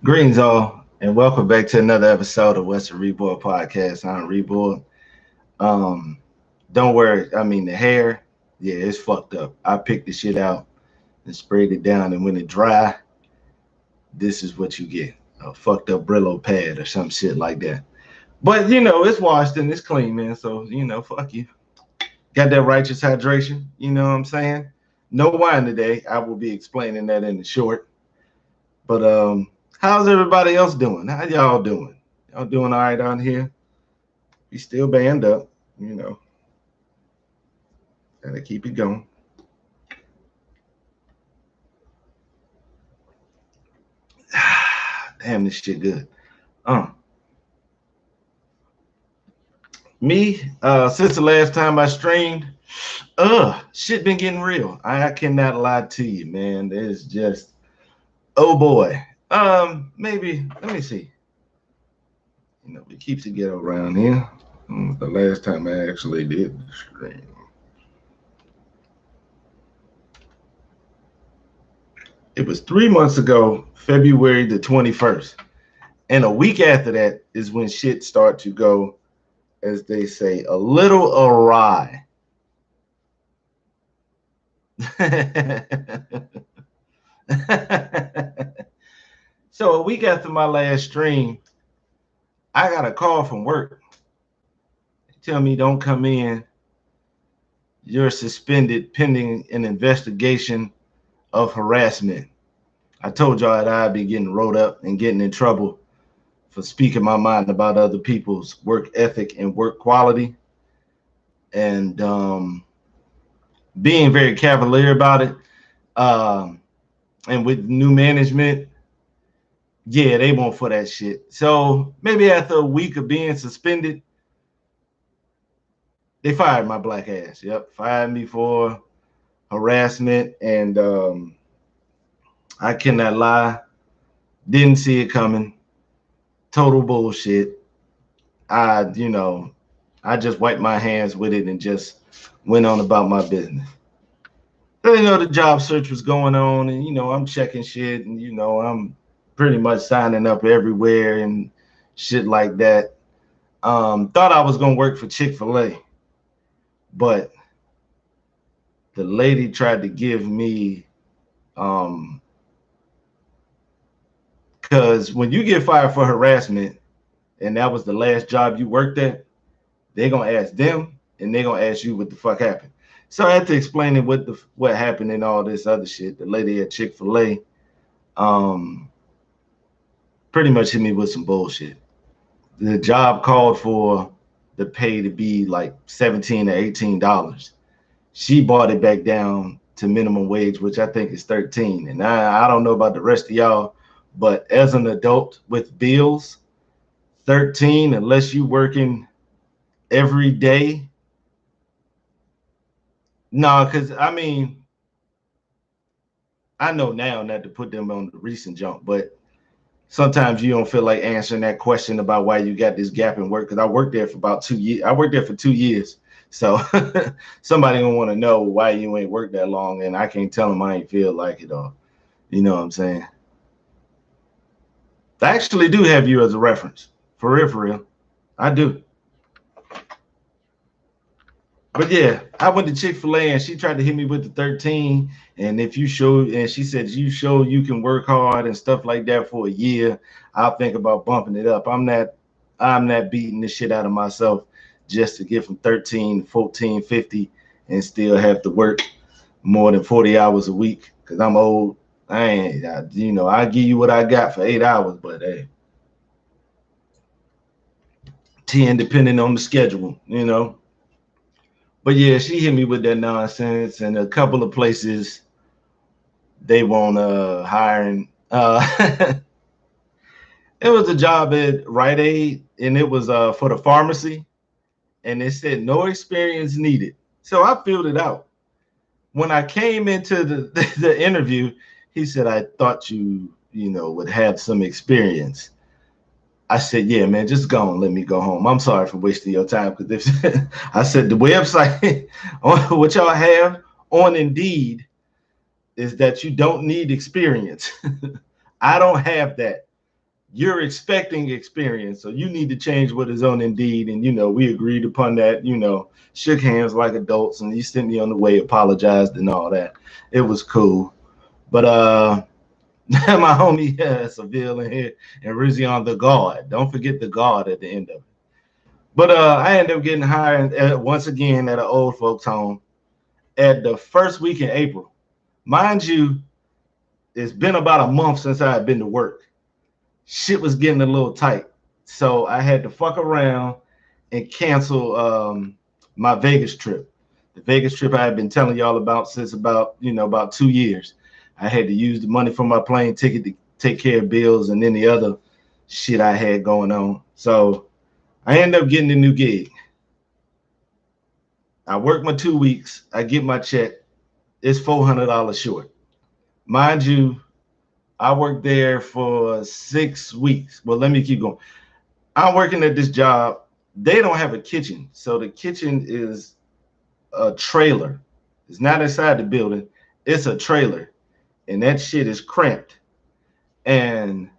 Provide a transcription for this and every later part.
Greetings all, and welcome back to another episode of What's a reborG podcast. I'm reborG. Um, don't worry. I mean, the hair, yeah, it's fucked up. I picked the shit out and sprayed it down, and when it dry, this is what you get: a fucked up Brillo pad or some shit like that. But it's washed and it's clean, man. So fuck you. Got that righteous hydration. You know what I'm saying? No wine today. I will be explaining that in the short. But how's everybody else doing? How y'all doing? Y'all doing all right out here? We still band up, you know. Gotta keep it going. Damn, this shit good. Uh, since the last time I streamed, shit been getting real. I cannot lie to you, man. There's just, oh boy. Maybe let me see. We keep the ghetto around here. The last time I actually did the stream. It was 3 months ago, February the 21st. And a week after that is when shit start to go, as they say, a little awry. So a week after my last stream, I got a call from work. They tell me don't come in. You're suspended pending an investigation of harassment. I told y'all that I'd be getting rolled up and getting in trouble for speaking my mind about other people's work ethic and work quality, and being very cavalier about it. And with new management, yeah, they won't for that shit. So maybe after a week of being suspended, they fired my black ass. Yep, fired me for harassment, and I cannot lie, didn't see it coming. Total bullshit. I just wiped my hands with it and just went on about my business. The job search was going on, and I'm checking shit, and I'm pretty much signing up everywhere and shit like that. Thought I was gonna work for Chick-fil-A, but the lady tried to give me because when you get fired for harassment and that was the last job you worked at, they're gonna ask them and they're gonna ask you what the fuck happened. So I had to explain it what happened and all this other shit. The lady at Chick-fil-A pretty much hit me with some bullshit. The job called for the pay to be like $17 or $18. She brought it back down to minimum wage, which I think is 13. And I don't know about the rest of y'all, but as an adult with bills, 13, unless you working every day. No, because I mean, I know now not to put them on the recent jump, but sometimes you don't feel like answering that question about why you got this gap in work. Because I worked there for about 2 years. I worked there for 2 years. So somebody gonna want to know why you ain't worked that long, and I can't tell them I ain't feel like it all. You know what I'm saying? I actually do have you as a reference. For real. I do. But yeah, I went to Chick-fil-A and she tried to hit me with the 13. And if you show, and she said, you show you can work hard and stuff like that for a year, I'll think about bumping it up. I'm not beating the shit out of myself just to get from 13 to 14, 50 and still have to work more than 40 hours a week because I'm old. I give you what I got for 8 hours, but hey, 10 depending on the schedule, But yeah, she hit me with that nonsense, and a couple of places they won't hiring. It was a job at Rite Aid, and it was for the pharmacy, and it said no experience needed. So I filled it out. When I came into the interview, he said, I thought you would have some experience. I said, yeah, man, just go and let me go home. I'm sorry for wasting your time. Because I said the website, what y'all have on Indeed is that you don't need experience. I don't have that. you're expecting experience, so you need to change what is on Indeed. And we agreed upon that. Shook hands like adults, and he sent me on the way, apologized and all that. It was cool. But my homie Seville in here and Rizzy on the guard. Don't forget the guard at the end of it. But I ended up getting hired once again at an old folks home at the first week in April. Mind you, it's been about a month since I had been to work. Shit was getting a little tight, so I had to fuck around and cancel my Vegas trip. The Vegas trip I had been telling y'all about since about 2 years. I had to use the money from my plane ticket to take care of bills and then the other shit I had going on. So I ended up getting a new gig. I work my 2 weeks. I get my check. It's $400 short. Mind you, I worked there for 6 weeks. Well, let me keep going. I'm working at this job. They don't have a kitchen. So the kitchen is a trailer. It's not inside the building. It's a trailer. And that shit is cramped. And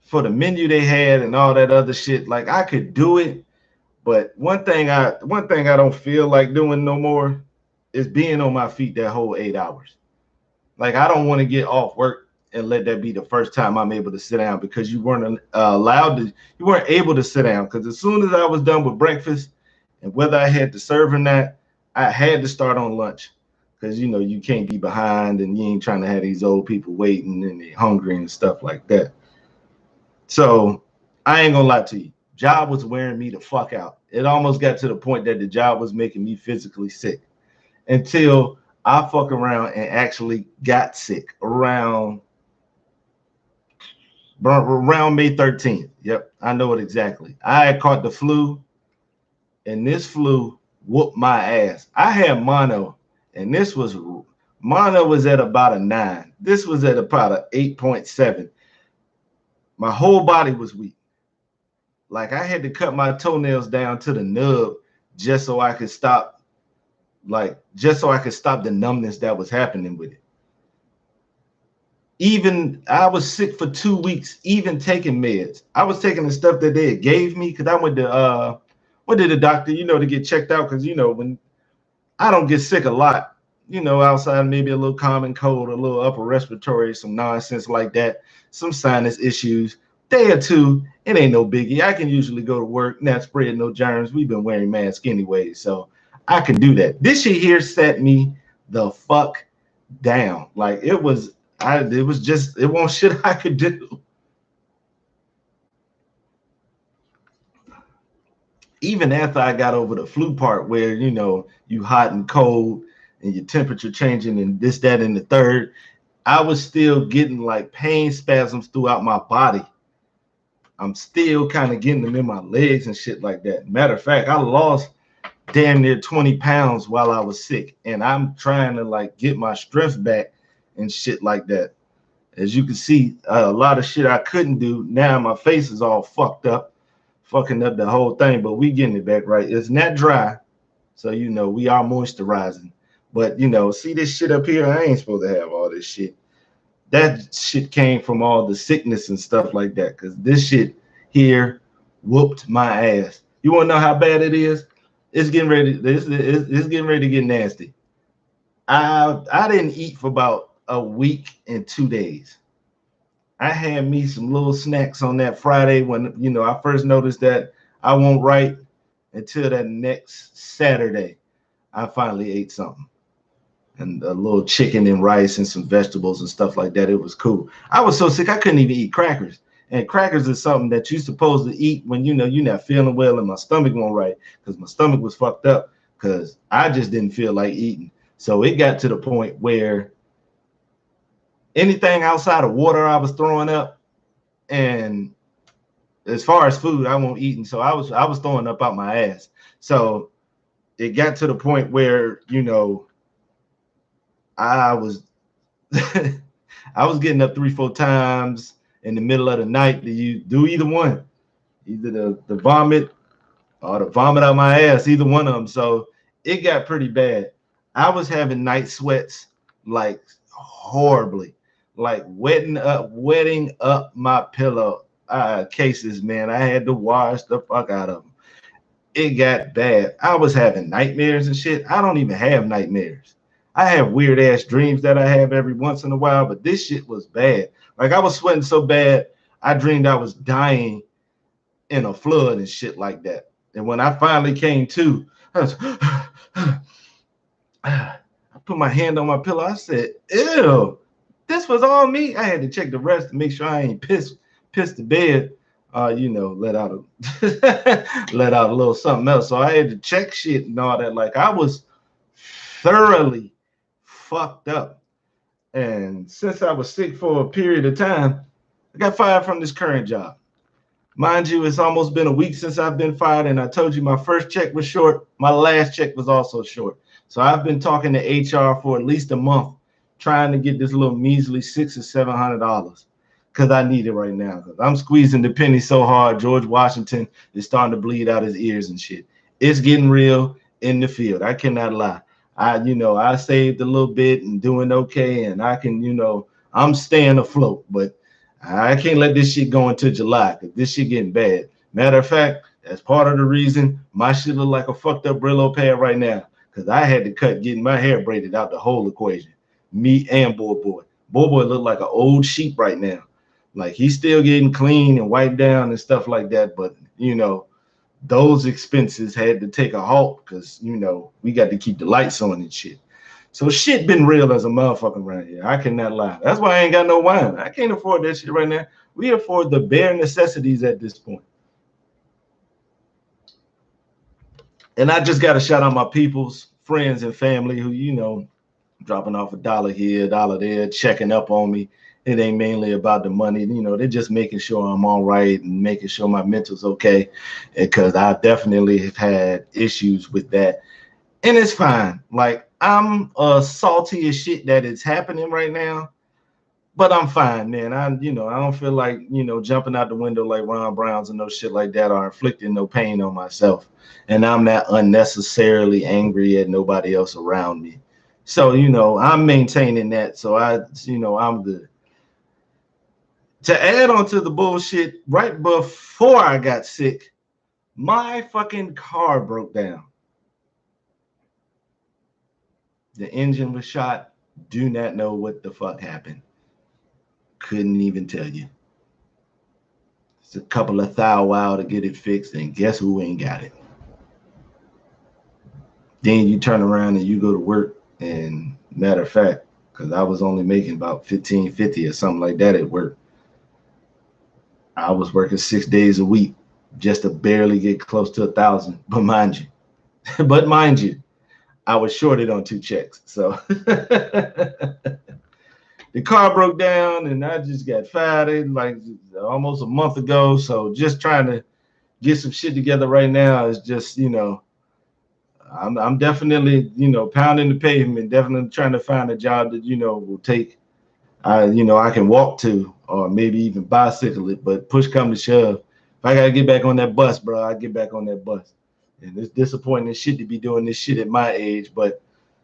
for the menu they had and all that other shit, like I could do it. But one thing I don't feel like doing no more is being on my feet that whole 8 hours. Like I don't want to get off work and let that be the first time I'm able to sit down, because you weren't you weren't able to sit down, because as soon as I was done with breakfast, and whether I had to serve or not, I had to start on lunch, because you can't be behind and you ain't trying to have these old people waiting and they're hungry and stuff like that. So I ain't gonna lie to you, job was wearing me the fuck out. It almost got to the point that the job was making me physically sick, until I fuck around and actually got sick around May 13th. Yep, I know it exactly. I had caught the flu, and this flu whooped my ass. I had mono, and mono was at about a 9. This was at about a 8.7. My whole body was weak. Like I had to cut my toenails down to the nub just so I could stop the numbness that was happening with it. Even I was sick for 2 weeks, even taking meds. I was taking the stuff that they gave me, because I went to the doctor, to get checked out, because when I don't get sick a lot, outside maybe a little common cold, a little upper respiratory, some nonsense like that, some sinus issues, day or two, it ain't no biggie. I can usually go to work, not spread no germs. We've been wearing masks anyway, so I can do that. This shit here set me the fuck down. Like it was won't shit I could do. Even after I got over the flu part, where you hot and cold and your temperature changing and this, that, and the third, I was still getting like pain spasms throughout my body. I'm still kind of getting them in my legs and shit like that. Matter of fact, I lost damn near 20 pounds while I was sick, and I'm trying to like get my strength back and shit like that. As you can see, a lot of shit I couldn't do. Now my face is all fucked up, fucking up the whole thing, but we getting it back right. It's not dry, so we are moisturizing. But see this shit up here, I ain't supposed to have all this shit. That shit came from all the sickness and stuff like that, because this shit here whooped my ass. You want to know how bad it is? It's getting ready. It's getting ready to get nasty. I didn't eat for about a week and 2 days. I had me some little snacks on that Friday when I first noticed that I won't right, until that next Saturday. I finally ate something, and a little chicken and rice and some vegetables and stuff like that. It was cool. I was so sick I couldn't even eat crackers. And crackers is something that you're supposed to eat when you're not feeling well and my stomach won't right, because my stomach was fucked up, because I just didn't feel like eating. So it got to the point where anything outside of water I was throwing up, and as far as food, I won't eat. And so I was throwing up out my ass. So it got to the point where I was I was getting up 3-4 times in the middle of the night to do either one, either the vomit or the vomit out my ass, either one of them. So it got pretty bad. I was having night sweats like horribly. like wetting up my pillow cases, man. I had to wash the fuck out of them. It got bad. I was having nightmares and shit. I don't even have nightmares. I have weird ass dreams that I have every once in a while, but this shit was bad. Like I was sweating so bad, I dreamed I was dying in a flood and shit like that. And when I finally came to, I was, I put my hand on my pillow. I said, "Ew, this was all me." I had to check the rest to make sure I ain't pissed the bed. Let out let out a little something else. So I had to check shit and all that. Like I was thoroughly fucked up. And since I was sick for a period of time, I got fired from this current job. Mind you, it's almost been a week since I've been fired, and I told you my first check was short. My last check was also short. So I've been talking to HR for at least a month, trying to get this little measly $600 or $700 because I need it right now. Because I'm squeezing the penny so hard, George Washington is starting to bleed out his ears and shit. It's getting real in the field. I cannot lie. I saved a little bit and doing okay, and I can, I'm staying afloat, but I can't let this shit go until July because this shit getting bad. Matter of fact, that's part of the reason my shit look like a fucked up Brillo pad right now because I had to cut getting my hair braided out the whole equation. Me and Boy. Boy look like an old sheep right now. Like he's still getting clean and wiped down and stuff like that, but those expenses had to take a halt because we got to keep the lights on and shit. So shit been real as a motherfucker around here. I cannot lie. That's why I ain't got no wine. I can't afford that shit right now. We afford the bare necessities at this point. And I just got to shout out my peoples, friends, and family who, dropping off $1 here, $1 there, checking up on me. It ain't mainly about the money. They're just making sure I'm all right and making sure my mental's okay. Because I definitely have had issues with that. And it's fine. Like, I'm salty as shit that it's happening right now, but I'm fine, man. I don't feel like, jumping out the window like Ron Browns and no shit like that or inflicting no pain on myself. And I'm not unnecessarily angry at nobody else around me. So, I'm maintaining that. So I'm good. To add on to the bullshit, right before I got sick, my fucking car broke down. The engine was shot. Do not know what the fuck happened. Couldn't even tell you. It's a couple of thou to get it fixed, and guess who ain't got it? Then you turn around and you go to work, and matter of fact, because I was only making about $15.50 or something like that at work. I was working 6 days a week just to barely get close to 1,000. But mind you, I was shorted on 2 checks. So the car broke down and I just got fired like almost a month ago. So just trying to get some shit together right now is just, I'm definitely, pounding the pavement, definitely trying to find a job that, will take, I can walk to or maybe even bicycle it, but push come to shove. If I got to get back on that bus, bro, I get back on that bus. And it's disappointing as shit to be doing this shit at my age, but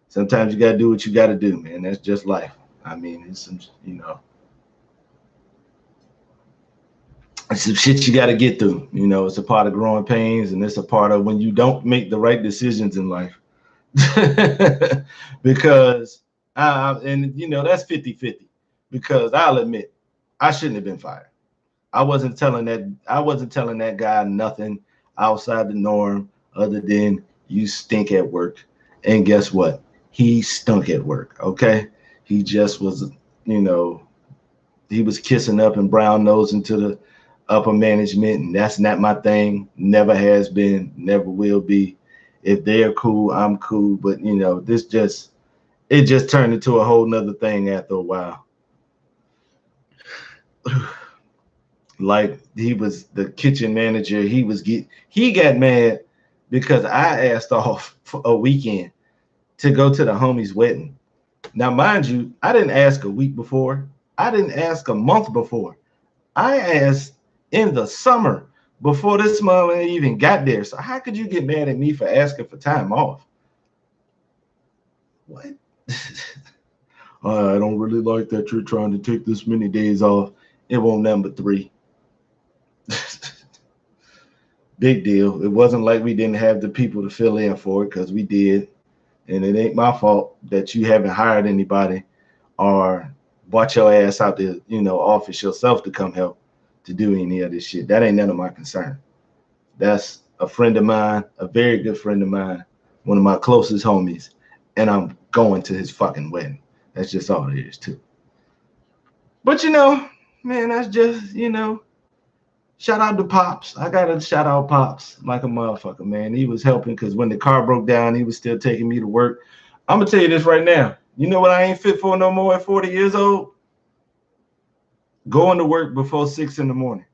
sometimes you got to do what you got to do, man. That's just life. I mean, it's some, it's some shit you got to get through. It's a part of growing pains, and it's a part of when you don't make the right decisions in life. Because, that's 50-50. Because I'll admit, I shouldn't have been fired. I wasn't telling that guy nothing outside the norm other than you stink at work. And guess what? He stunk at work. Okay. He just was, he was kissing up and brown nosing to the upper management. And that's not my thing. Never has been, never will be. If they're cool, I'm cool. But it just turned into a whole nother thing after a while. Like he was the kitchen manager. He got mad because I asked off for a weekend to go to the homie's wedding. Now, mind you, I didn't ask a week before. I didn't ask a month before. I asked in the summer before this mother even got there. So how could you get mad at me for asking for time off? What? I don't really like that you're trying to take this many days off. It won't number 3. Big deal. It wasn't like we didn't have the people to fill in for it, because we did. And it ain't my fault that you haven't hired anybody or bought your ass out to, office yourself to come help to do any of this shit. That ain't none of my concern. That's a friend of mine, a very good friend of mine, one of my closest homies, and I'm going to his fucking wedding. That's just all it is, too. But man, that's just, shout out to Pops. I gotta shout out Pops like a motherfucker, man. He was helping, because when the car broke down, he was still taking me to work. I'm gonna tell you this right now. You know what I ain't fit for no more at 40 years old? Going to work before 6 in the morning.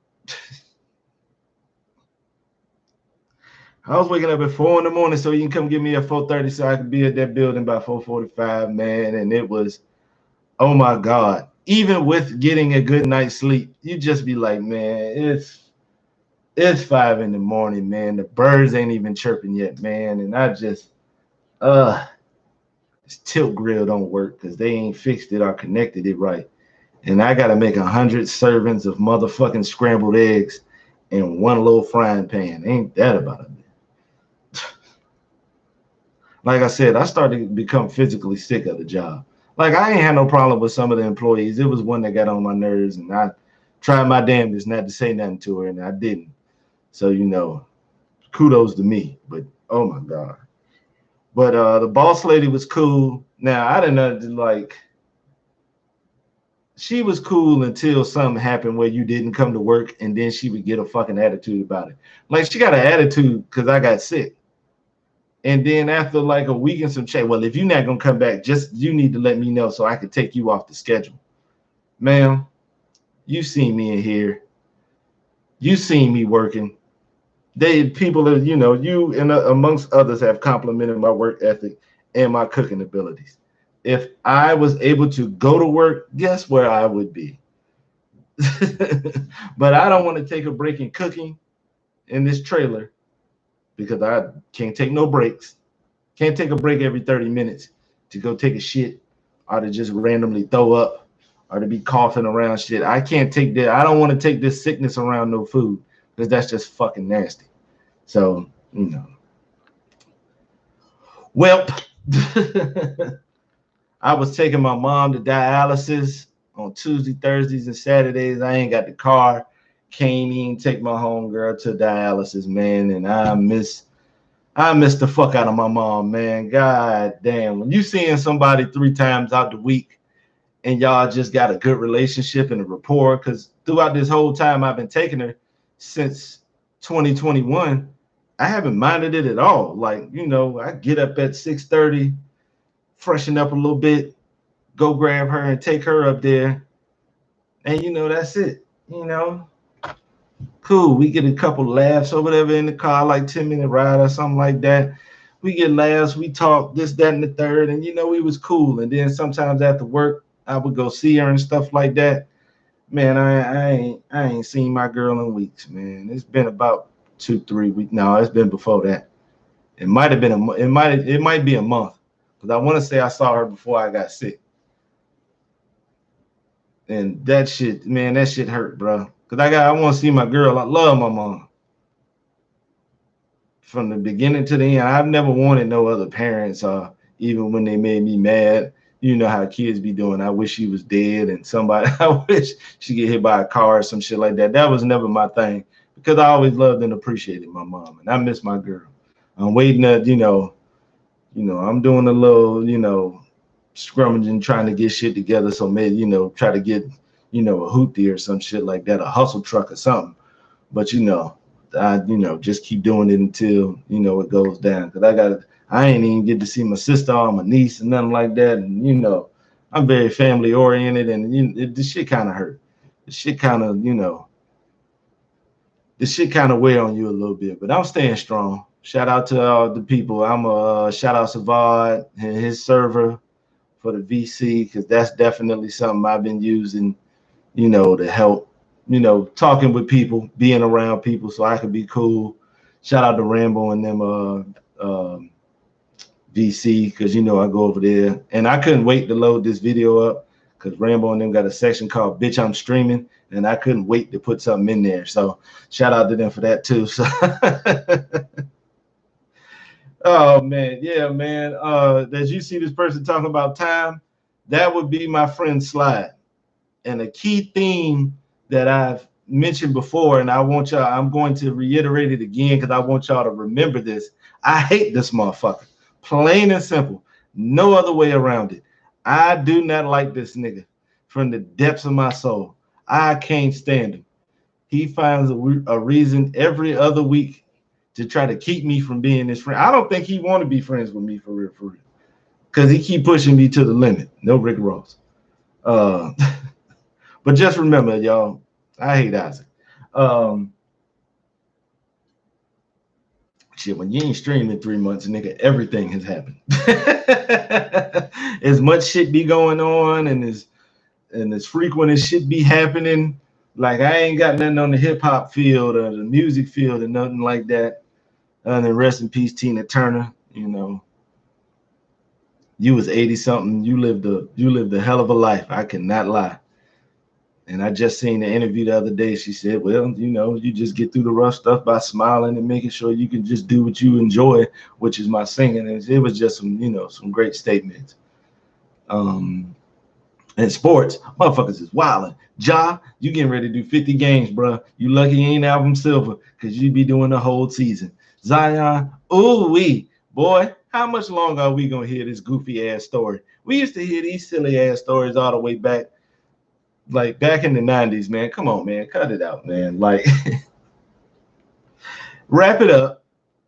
I was waking up at 4 in the morning so you can come get me at 4:30 so I could be at that building by 4:45, man. And it was, oh my God. Even with getting a good night's sleep, you just be like, man, it's 5 in the morning, man. The birds ain't even chirping yet, man. And I just, this tilt grill don't work because they ain't fixed it or connected it right. And I got to make 100 servings of motherfucking scrambled eggs in one little frying pan. Ain't that about it? Like I said, I started to become physically sick of the job. Like, I ain't had no problem with some of the employees. It was one that got on my nerves, and I tried my damnedest not to say nothing to her, and I didn't. So, kudos to me. But, oh, my God. But the boss lady was cool. Now, I didn't know, like, she was cool until something happened where you didn't come to work, and then she would get a fucking attitude about it. Like, she got an attitude because I got sick. And then after like a week and some change, well, if you're not going to come back, you need to let me know so I can take you off the schedule. Ma'am, you seen me in here. You seen me working. People that, you and amongst others have complimented my work ethic and my cooking abilities. If I was able to go to work, guess where I would be? But I don't want to take a break in cooking in this trailer because I can't take no breaks. Can't take a break every 30 minutes to go take a shit or to just randomly throw up or to be coughing around shit. I can't take that. I don't want to take this sickness around no food because that's just fucking nasty. So, Well, I was taking my mom to dialysis on Tuesday, Thursdays, and Saturdays. I ain't got the car. Can't even take my homegirl to dialysis, man. And I miss the fuck out of my mom, man. God damn. When you seeing somebody 3 times out the week and y'all just got a good relationship and a rapport, because throughout this whole time I've been taking her since 2021, I haven't minded it at all. Like, I get up at 6:30, freshen up a little bit, go grab her and take her up there. And, that's it. Cool. We get a couple laughs or whatever in the car, like 10-minute ride or something like that. We get laughs, we talk this, that, and the third, and we was cool. And then sometimes after work, I would go see her and stuff like that. Man, I ain't seen my girl in weeks, man. It's been about 2-3 weeks. No, it's been before that. It might have been it might be a month, because I want to say I saw her before I got sick. And that shit hurt, bro. Cause I want to see my girl. I love my mom. From the beginning to the end, I've never wanted no other parents, even when they made me mad. You know how kids be doing. I wish she was dead, and I wish she get hit by a car or some shit like that. That was never my thing, because I always loved and appreciated my mom, and I miss my girl. I'm waiting to, I'm doing a little, scrummaging, trying to get shit together. So maybe, try to get, a hoopty or some shit like that, a hustle truck or something. But, I, just keep doing it until, it goes down. Cause I ain't even get to see my sister or my niece and nothing like that. And, I'm very family oriented, and this shit kind of hurt. This shit kind of, wear on you a little bit, but I'm staying strong. Shout out to all the people. I'm a shout out Savad and his server for the VC, because that's definitely something I've been using, to help, talking with people, being around people so I could be cool. Shout out to Rambo and them VC, because you know I go over there, and I couldn't wait to load this video up because Rambo and them got a section called "Bitch I'm Streaming," and I couldn't wait to put something in there. So shout out to them for that too. So oh man, yeah, man. As you see this person talking about time, that would be my friend Slide. And a key theme that I've mentioned before, and I'm going to reiterate it again because I want y'all to remember this. I hate this motherfucker. Plain and simple. No other way around it. I do not like this nigga from the depths of my soul. I can't stand him. He finds a reason every other week to try to keep me from being his friend. I don't think he want to be friends with me for real. Because he keep pushing me to the limit. No Rick Ross. But just remember, y'all, I hate Isaac. Shit, when you ain't streamed in 3 months, nigga, everything has happened. As much shit be going on and as frequent as shit be happening, like I ain't got nothing on the hip hop field or the music field or nothing like that. And then rest in peace, Tina Turner. You know, you was 80 something. You lived a hell of a life. I cannot lie. And I just seen the interview the other day. She said, well, you know, you just get through the rough stuff by smiling and making sure you can just do what you enjoy, which is my singing. And it was just some, you know, some great statements. And sports, motherfuckers is wilding. Ja, you getting ready to do 50 games, bro. You lucky you ain't album silver because you be doing the whole season. Zion, ooh-wee. Boy, how much longer are we going to hear this goofy-ass story? We used to hear these silly-ass stories all the way back. Like back in the 90s, man. Come on, man. Cut it out, man. Like, wrap it up.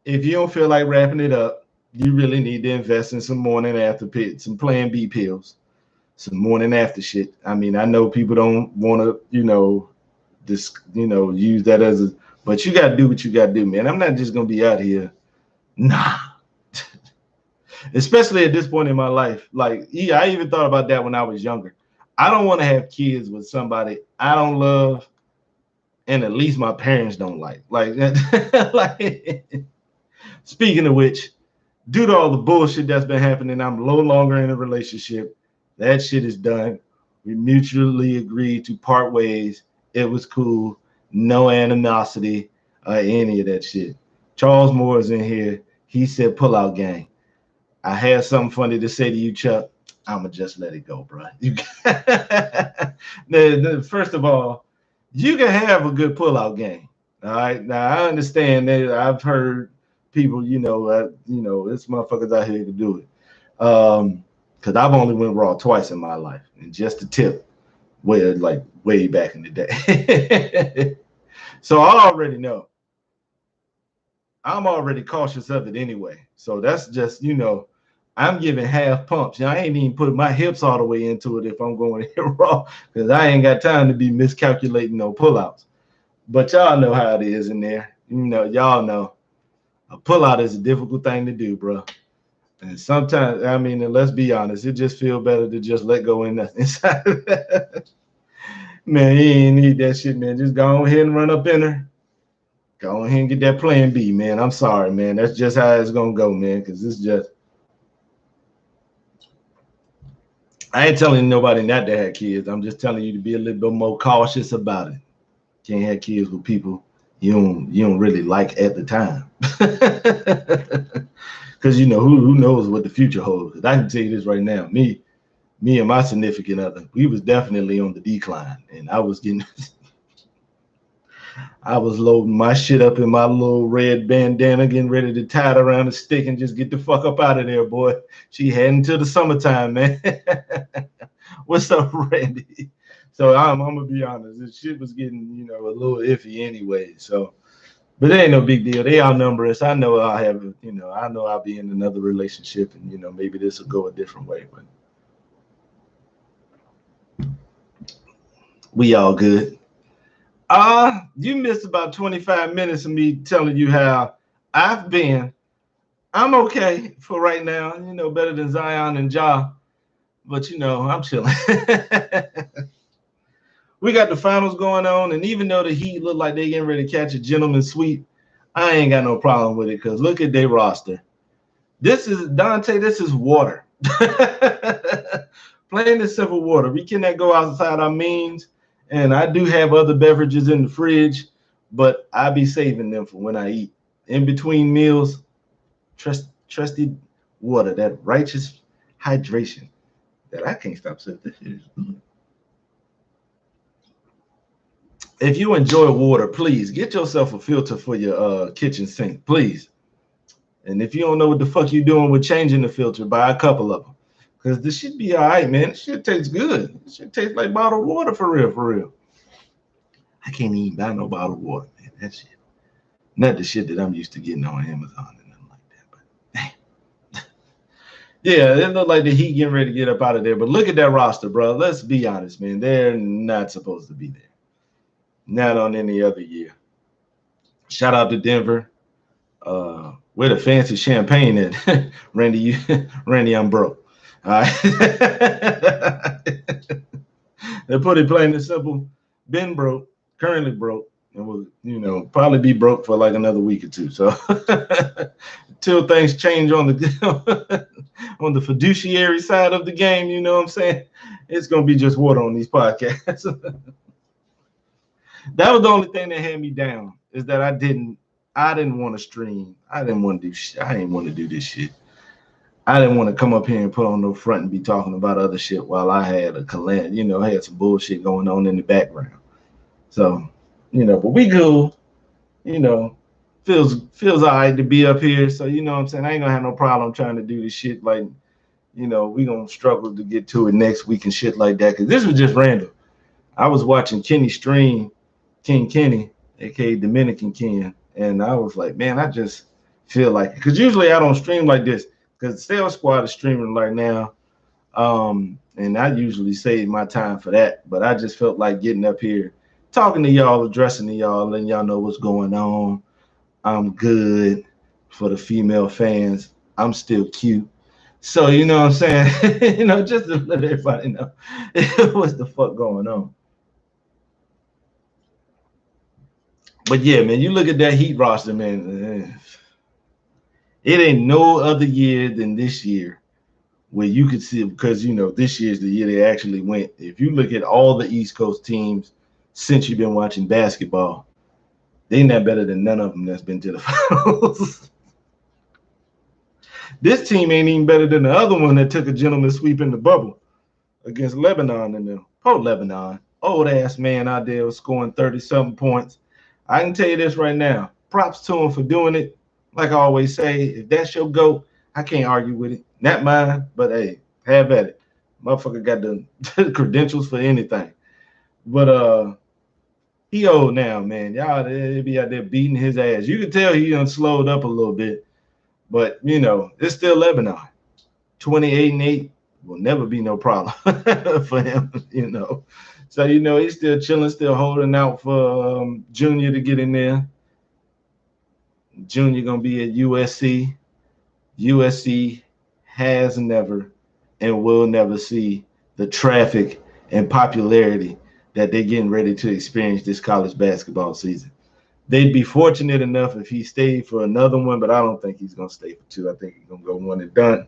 If you don't feel like wrapping it up, you really need to invest in some morning after pills, some Plan B pills, some morning after shit. I mean, I know people don't want to, you know, use that as a, but you got to do what you got to do, man. I'm not just going to be out here. Nah. Especially at this point in my life. Like, yeah, I even thought about that when I was younger. I don't want to have kids with somebody I don't love, and at least my parents don't like. Like, speaking of which, due to all the bullshit that's been happening, I'm no longer in a relationship. That shit is done. We mutually agreed to part ways. It was cool. No animosity or any of that shit. Charles Moore is in here. He said, pull out gang. I had something funny to say to you, Chuck. I'ma just let it go, bro. First of all, you can have a good pullout game. All right. Now I understand that I've heard people, this motherfuckers out here to do it. Because I've only went raw twice in my life, and just a tip, way back in the day. So I already know. I'm already cautious of it anyway. So that's just, I'm giving half pumps. I ain't even putting my hips all the way into it if I'm going to hit raw, because I ain't got time to be miscalculating no pullouts. But y'all know how it is in there. Y'all know a pullout is a difficult thing to do, bro. And sometimes, I mean, and let's be honest, it just feels better to just let go inside of that. Man, you ain't need that shit, man. Just go ahead and run up in her. Go ahead and get that Plan B, man. I'm sorry, man. That's just how it's going to go, man, because it's just. I ain't telling nobody not to have kids. I'm just telling you to be a little bit more cautious about it. Can't have kids with people you don't really like at the time. Because who knows what the future holds. I can tell you this right now. Me and my significant other, we was definitely on the decline. And I was loading my shit up in my little red bandana, getting ready to tie it around the stick and just get the fuck up out of there, boy. She heading to the summertime, man. What's up, Randy? So I'm gonna be honest, this shit was getting, a little iffy anyway. So, but it ain't no big deal. They outnumber us. I know I'll have, I know I'll be in another relationship, and maybe this will go a different way, but we all good. You missed about 25 minutes of me telling you how I've been. I'm okay for right now, better than Zion and Ja, but I'm chilling. We got the finals going on, and even though the Heat look like they getting ready to catch a gentleman's sweep, I ain't got no problem with it, because look at their roster. This is Dante. This is water. Plain and simple water. We cannot go outside our means, and I do have other beverages in the fridge, but I be saving them for when I eat. In between meals, trusted water, that righteous hydration that I can't stop saying. This is good. If you enjoy water, please get yourself a filter for your kitchen sink, please. And if you don't know what the fuck you're doing with changing the filter, buy a couple of them. Because this should be all right, man. This shit tastes good. This shit tastes like bottled water for real, for real. I can't even buy no bottled water, man. That shit. Not the shit that I'm used to getting on Amazon and nothing like that. But damn. Yeah, it look like the Heat getting ready to get up out of there. But look at that roster, bro. Let's be honest, man. They're not supposed to be there. Not on any other year. Shout out to Denver. Where the fancy champagne at? Randy, I'm broke. All right. They put it plain and simple. Been broke, currently broke, and will, probably be broke for like another week or two. So until things change on the on the fiduciary side of the game, you know what I'm saying? It's gonna be just water on these podcasts. That was the only thing that had me down, is that I didn't want to stream. I didn't want to do shit. I didn't want to do this shit. I didn't want to come up here and put on no front and be talking about other shit while I had had some bullshit going on in the background. So, but we cool. You know, feels all right to be up here. So, you know what I'm saying? I ain't gonna have no problem trying to do this shit. Like, we gonna struggle to get to it next week and shit like that. Cause this was just random. I was watching Kenny stream, King Kenny, aka Dominican Ken, and I was like, man, I just feel like it. Because usually I don't stream like this, because Sales Squad is streaming right now. And I usually save my time for that. But I just felt like getting up here, talking to y'all, addressing to y'all, letting y'all know what's going on. I'm good. For the female fans, I'm still cute. So, you know what I'm saying? Just to let everybody know what's the fuck going on. But yeah, man, you look at that Heat roster, man. It ain't no other year than this year where you could see, because this year's the year they actually went. If you look at all the East Coast teams since you've been watching basketball, they not better than none of them that's been to the finals. This team ain't even better than the other one that took a gentleman's sweep in the bubble against Lebanon and them. Poor Lebanon. Old ass man out there was scoring 30-something points. I can tell you this right now. Props to him for doing it. Like I always say, if that's your GOAT, I can't argue with it. Not mine, but hey, have at it. Motherfucker got the credentials for anything. But he old now, man. Y'all they be out there beating his ass. You can tell he done slowed up a little bit. But it's still Lebanon. 28-8 will never be no problem for him, So he's still chilling, still holding out for Junior to get in there. Junior gonna be at USC. USC has never and will never see the traffic and popularity that they're getting ready to experience this college basketball season. They'd be fortunate enough if he stayed for another one, but I don't think he's gonna stay for two. I think he's gonna go one and done,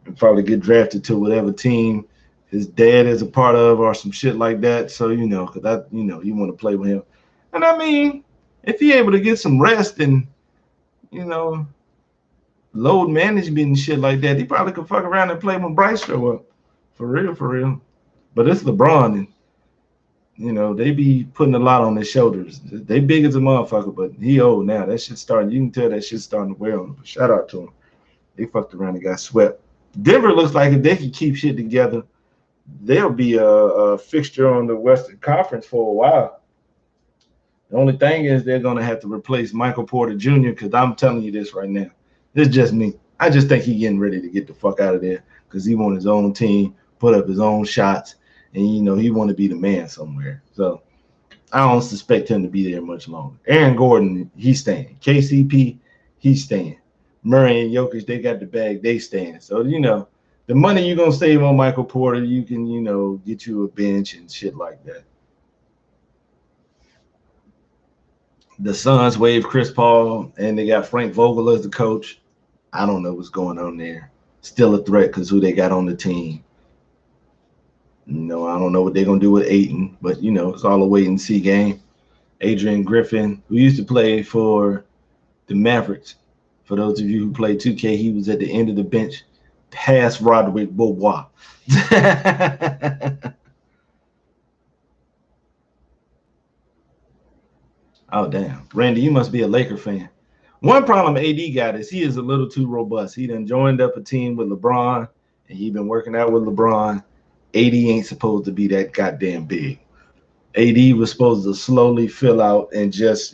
and probably get drafted to whatever team his dad is a part of or some shit like that. So because you want to play with him, and I mean, if he able to get some rest and load management and shit like that, he probably could fuck around and play when Bryce show up. For real, for real. But it's LeBron, and they be putting a lot on their shoulders. They big as a motherfucker, but he old now. That shit starting. You can tell that shit's starting to wear on him. But shout out to him. They fucked around and got swept. Denver looks like if they can keep shit together, they'll be a fixture on the Western Conference for a while. The only thing is they're going to have to replace Michael Porter Jr. because I'm telling you this right now. This is just me. I just think he's getting ready to get the fuck out of there because he wants his own team, put up his own shots, and, he want to be the man somewhere. So I don't suspect him to be there much longer. Aaron Gordon, he's staying. KCP, he's staying. Murray and Jokic, they got the bag, they staying. So, the money you're going to save on Michael Porter, you can, get you a bench and shit like that. The Suns waived Chris Paul, and they got Frank Vogel as the coach. I don't know what's going on there. Still a threat because who they got on the team. I don't know what they're gonna do with Aiton, but it's all a wait and see game. Adrian Griffin, who used to play for the Mavericks. For those of you who play 2K, he was at the end of the bench, past Roderick Beaubois. Oh damn, Randy, you must be a Laker fan. One problem AD got is he is a little too robust. He done joined up a team with LeBron, and he been working out with LeBron. AD ain't supposed to be that goddamn big. AD was supposed to slowly fill out and just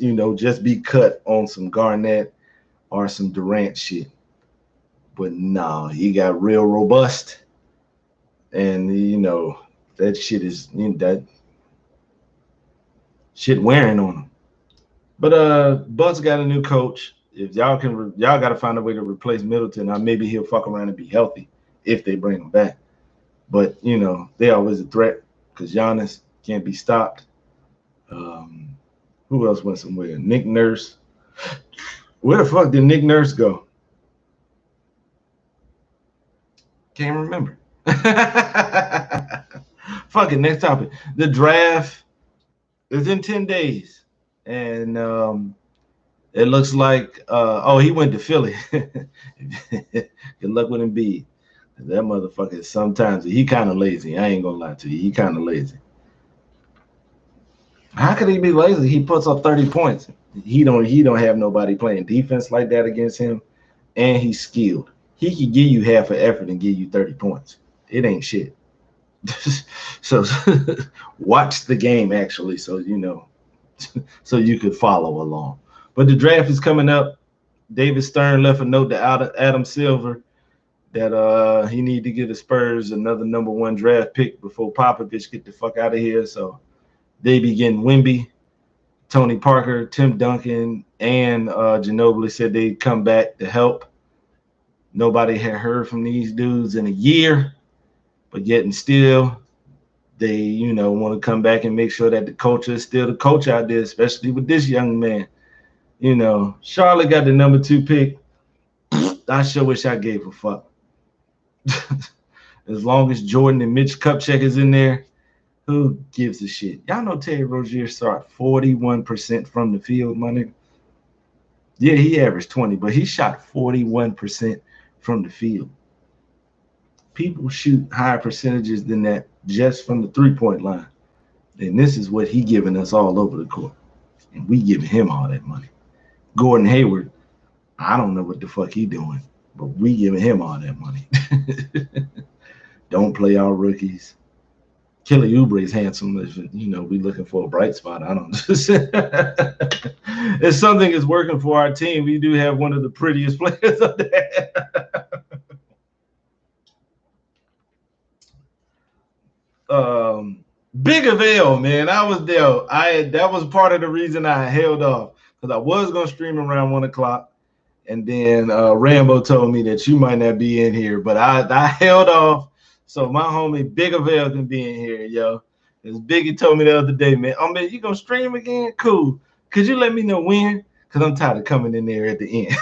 be cut on some Garnett or some Durant shit. But nah, he got real robust, and that shit is that shit wearing on him. But Bucks got a new coach. If y'all got to find a way to replace Middleton. Now maybe he'll fuck around and be healthy if they bring him back. But they always a threat because Giannis can't be stopped. Who else went somewhere? Nick Nurse. Where the fuck did Nick Nurse go? Can't remember. Fuck it. Next topic. The draft is in 10 days. And it looks like, he went to Philly. Good luck with Embiid. That motherfucker, sometimes he kind of lazy. I ain't gonna lie to you. He kind of lazy. How could he be lazy? He puts up 30 points. He don't have nobody playing defense like that against him, and he's skilled. He could give you half an effort and give you 30 points. It ain't shit. So watch the game actually, so so you could follow along. But the draft is coming up. David Stern left a note to Adam Silver that he need to get the Spurs another number 1 draft pick before Popovich get the fuck out of here. So they be getting Wemby, Tony Parker, Tim Duncan, and Ginobili said they'd come back to help. Nobody had heard from these dudes in a year, but yet and still they, want to come back and make sure that the culture is still the coach out there, especially with this young man. Charlotte got the number 2 pick. I sure wish I gave a fuck. As long as Jordan and Mitch Kupchak is in there, who gives a shit? Y'all know Terry Rozier shot 41% from the field, my nigga. Yeah, he averaged 20, but he shot 41% from the field. People shoot higher percentages than that just from the 3-point line. And this is what he giving us all over the court. And we giving him all that money. Gordon Hayward, I don't know what the fuck he doing, but we giving him all that money. Don't play our rookies. Kelly Oubre is handsome. If we looking for a bright spot. I don't if something is working for our team, we do have one of the prettiest players up there. Big Avail, man. I was there. That was part of the reason I held off, because I was gonna stream around 1 o'clock, and then Rambo told me that you might not be in here, but I held off so my homie Big Avail can be in here, yo. As Biggie told me the other day, man, man, you gonna stream again? Cool. Could you let me know when? Because I'm tired of coming in there at the end.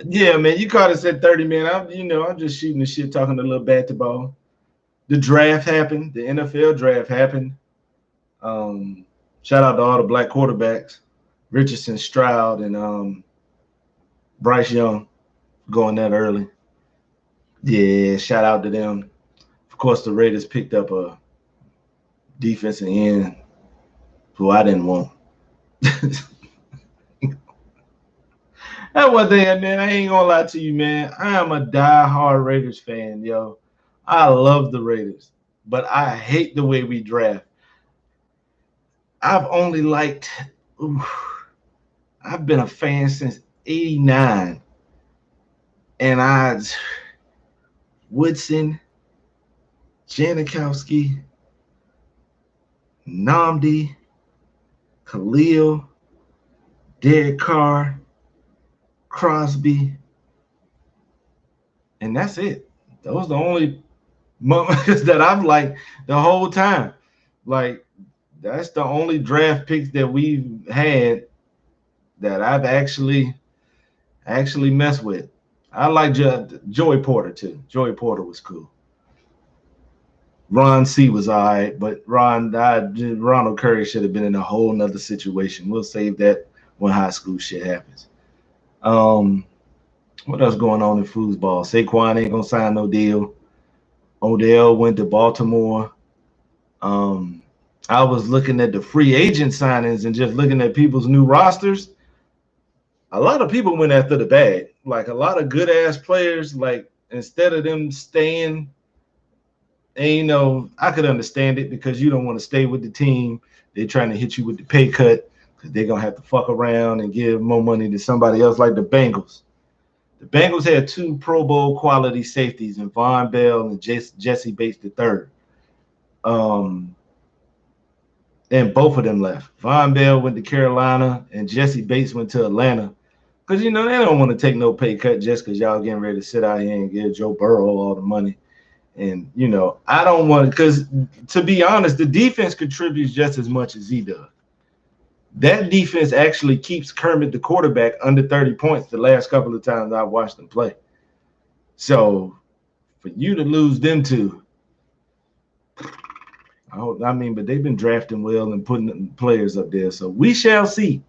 Yeah, man, you caught us at 30, man. I'm just shooting the shit, talking a little basketball. The draft happened. The NFL draft happened. Shout out to all the black quarterbacks, Richardson, Stroud, and Bryce Young going that early. Yeah, shout out to them. Of course, the Raiders picked up a defensive end who I didn't want. That one thing, man, I ain't gonna lie to you, man. I am a die-hard Raiders fan, yo. I love the Raiders, but I hate the way we draft. I've only liked, I've been a fan since '89, and Woodson, Janikowski, Nnamdi, Khalil, Derek Carr, Crosby, and that's it. Those are the only moments that I've liked the whole time. Like, that's the only draft picks that we've had that I've actually messed with. I like Joey Porter too. Joey Porter was cool. Ron C was all right, but Ronald Curry should have been in a whole nother situation. We'll save that when high school shit happens. What else going on in foosball? Saquon ain't gonna sign no deal. Odell went to Baltimore. I was looking at the free agent signings and just looking at people's new rosters. A lot of people went after the bag. Like a lot of good ass players, like instead of them staying, and I could understand it because you don't want to stay with the team. They're trying to hit you with the pay cut because they're gonna have to fuck around and give more money to somebody else, like the Bengals. The Bengals had 2 Pro Bowl quality safeties in Von Bell and Jesse Bates III. And both of them left. Von Bell went to Carolina and Jesse Bates went to Atlanta. Because, they don't want to take no pay cut just because y'all getting ready to sit out here and give Joe Burrow all the money. And, I don't want to, because to be honest, the defense contributes just as much as he does. That defense actually keeps Kermit, the quarterback, under 30 points the last couple of times I've watched them play. So for you to lose them two, but they've been drafting well and putting players up there. So we shall see.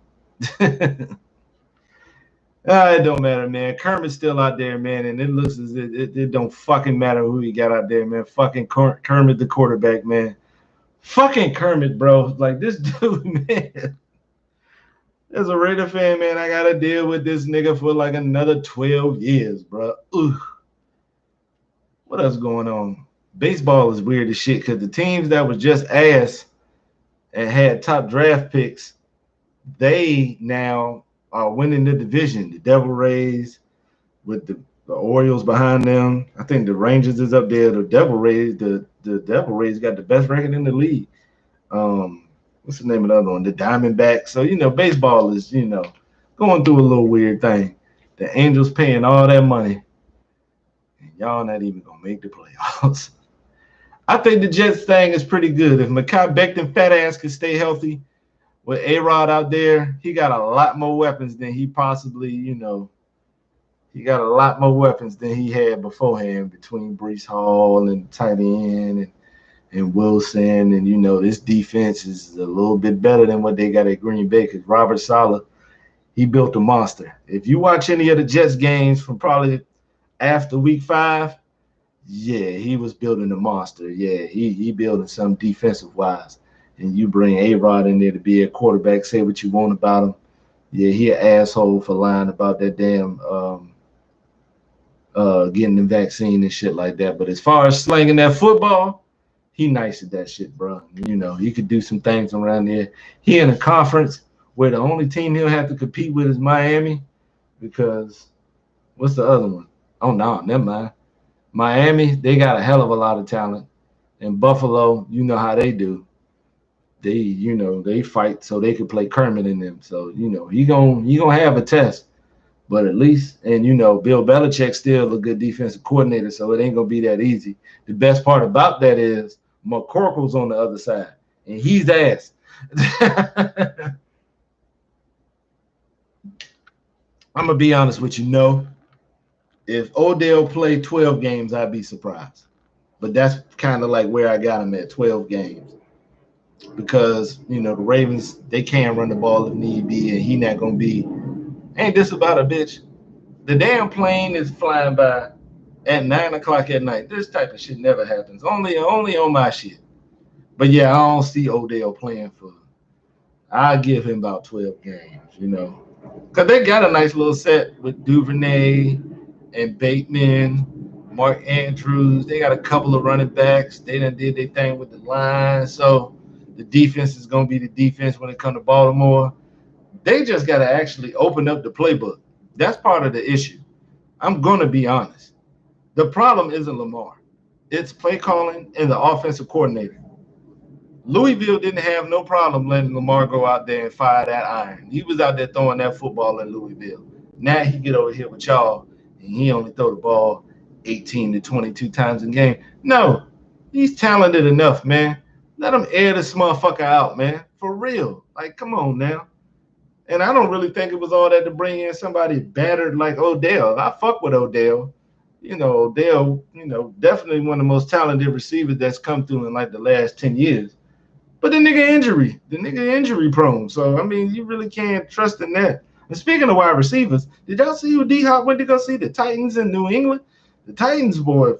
It don't matter, man. Kermit's still out there, man, and it looks as if it don't fucking matter who he got out there, man. Fucking Kermit, the quarterback, man. Fucking Kermit, bro. Like, this dude, man. As a Raider fan, man, I got to deal with this nigga for like another 12 years, bro. Ugh. What else going on? Baseball is weird as shit because the teams that was just ass and had top draft picks, they now are winning the division. The Devil Rays with the Orioles behind them. I think the Rangers is up there. The Devil Rays, the Devil Rays got the best record in the league. What's the name of the other one? The Diamondbacks. So, baseball is, going through a little weird thing. The Angels paying all that money. And y'all not even going to make the playoffs. I think the Jets thing is pretty good. If Mekhi Becton fat ass can stay healthy with A-Rod out there, he got a lot more weapons than he possibly, he got a lot more weapons than he had beforehand between Breece Hall and tight end and Wilson. And, this defense is a little bit better than what they got at Green Bay because Robert Saleh, he built a monster. If you watch any of the Jets games from probably after week 5, yeah, he was building a monster. Yeah, he building some defensive-wise. And you bring A-Rod in there to be a quarterback, say what you want about him. Yeah, he an asshole for lying about that damn getting the vaccine and shit like that. But as far as slinging that football, he nice at that shit, bro. He could do some things around there. He in a conference where the only team he'll have to compete with is Miami because what's the other one? Oh, no, never mind. Miami, they got a hell of a lot of talent. And Buffalo, you know how they do. They fight so they can play Kermit in them. So, he gonna have a test. But at least, and Bill Belichick's still a good defensive coordinator, so it ain't gonna be that easy. The best part about that is McCorkle's on the other side, and he's ass. I'm gonna be honest with you, if Odell played 12 games, I'd be surprised. But that's kind of like where I got him at 12 games. Because, the Ravens, they can run the ball if need be, and he not going to be, ain't this about a bitch? The damn plane is flying by at 9 o'clock at night. This type of shit never happens. Only on my shit. But, yeah, I don't see Odell playing for, I'll give him about 12 games, Because they got a nice little set with Duvernay and Bateman, Mark Andrews. They got a couple of running backs. They done did their thing with the line. So the defense is going to be the defense when it comes to Baltimore. They just got to actually open up the playbook. That's part of the issue. I'm going to be honest. The problem isn't Lamar. It's play calling and the offensive coordinator. Louisville didn't have no problem letting Lamar go out there and fire that iron. He was out there throwing that football in Louisville. Now he get over here with y'all, and he only throw the ball 18 to 22 times a game. No, he's talented enough, man. Let him air this motherfucker out, man. For real. Like, come on now. And I don't really think it was all that to bring in somebody battered like Odell. I fuck with Odell. Odell, definitely one of the most talented receivers that's come through in like the last 10 years. But the nigga injury prone. So I mean, you really can't trust in that. And speaking of wide receivers, did y'all see who D Hop went to go see? The Titans in New England. The Titans, boy,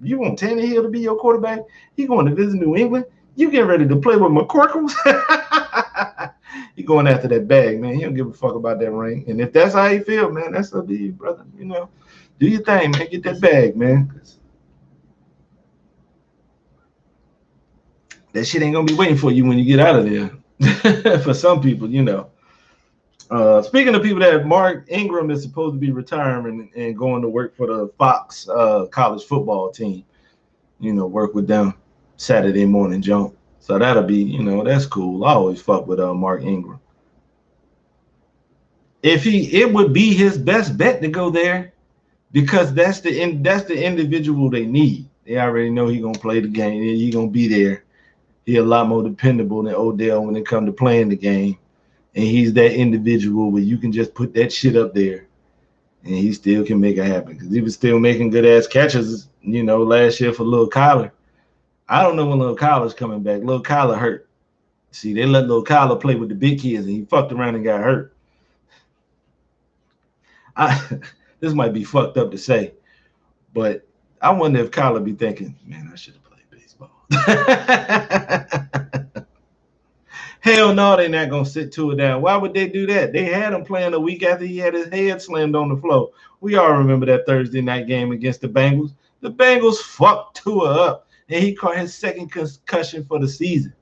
you want Tannehill to be your quarterback? He going to visit New England. You getting ready to play with McCorkles? He going after that bag, man. He don't give a fuck about that ring. And if that's how you feel, man, that's up to you, brother. Do your thing, man. Get that bag, man. That shit ain't gonna be waiting for you when you get out of there. For some people. Speaking of people that Mark Ingram is supposed to be retiring and going to work for the Fox college football team. Work with them Saturday morning jump. So that'll be, that's cool. I always fuck with Mark Ingram. It would be his best bet to go there because that's the individual they need. They already know he's gonna play the game. He's gonna be there. He's a lot more dependable than Odell when it comes to playing the game. And he's that individual where you can just put that shit up there and he still can make it happen. Because he was still making good ass catches, last year for Lil Kyler. I don't know when Lil Kyler's coming back. Lil Kyler hurt. See, they let Lil Kyler play with the big kids and he fucked around and got hurt. This might be fucked up to say, but I wonder if Kyler be thinking, man, I should have played baseball. Hell no, they're not gonna sit Tua down. Why would they do that? They had him playing a week after he had his head slammed on the floor. We all remember that Thursday night game against the Bengals. The Bengals fucked Tua up, and he caught his second concussion for the season.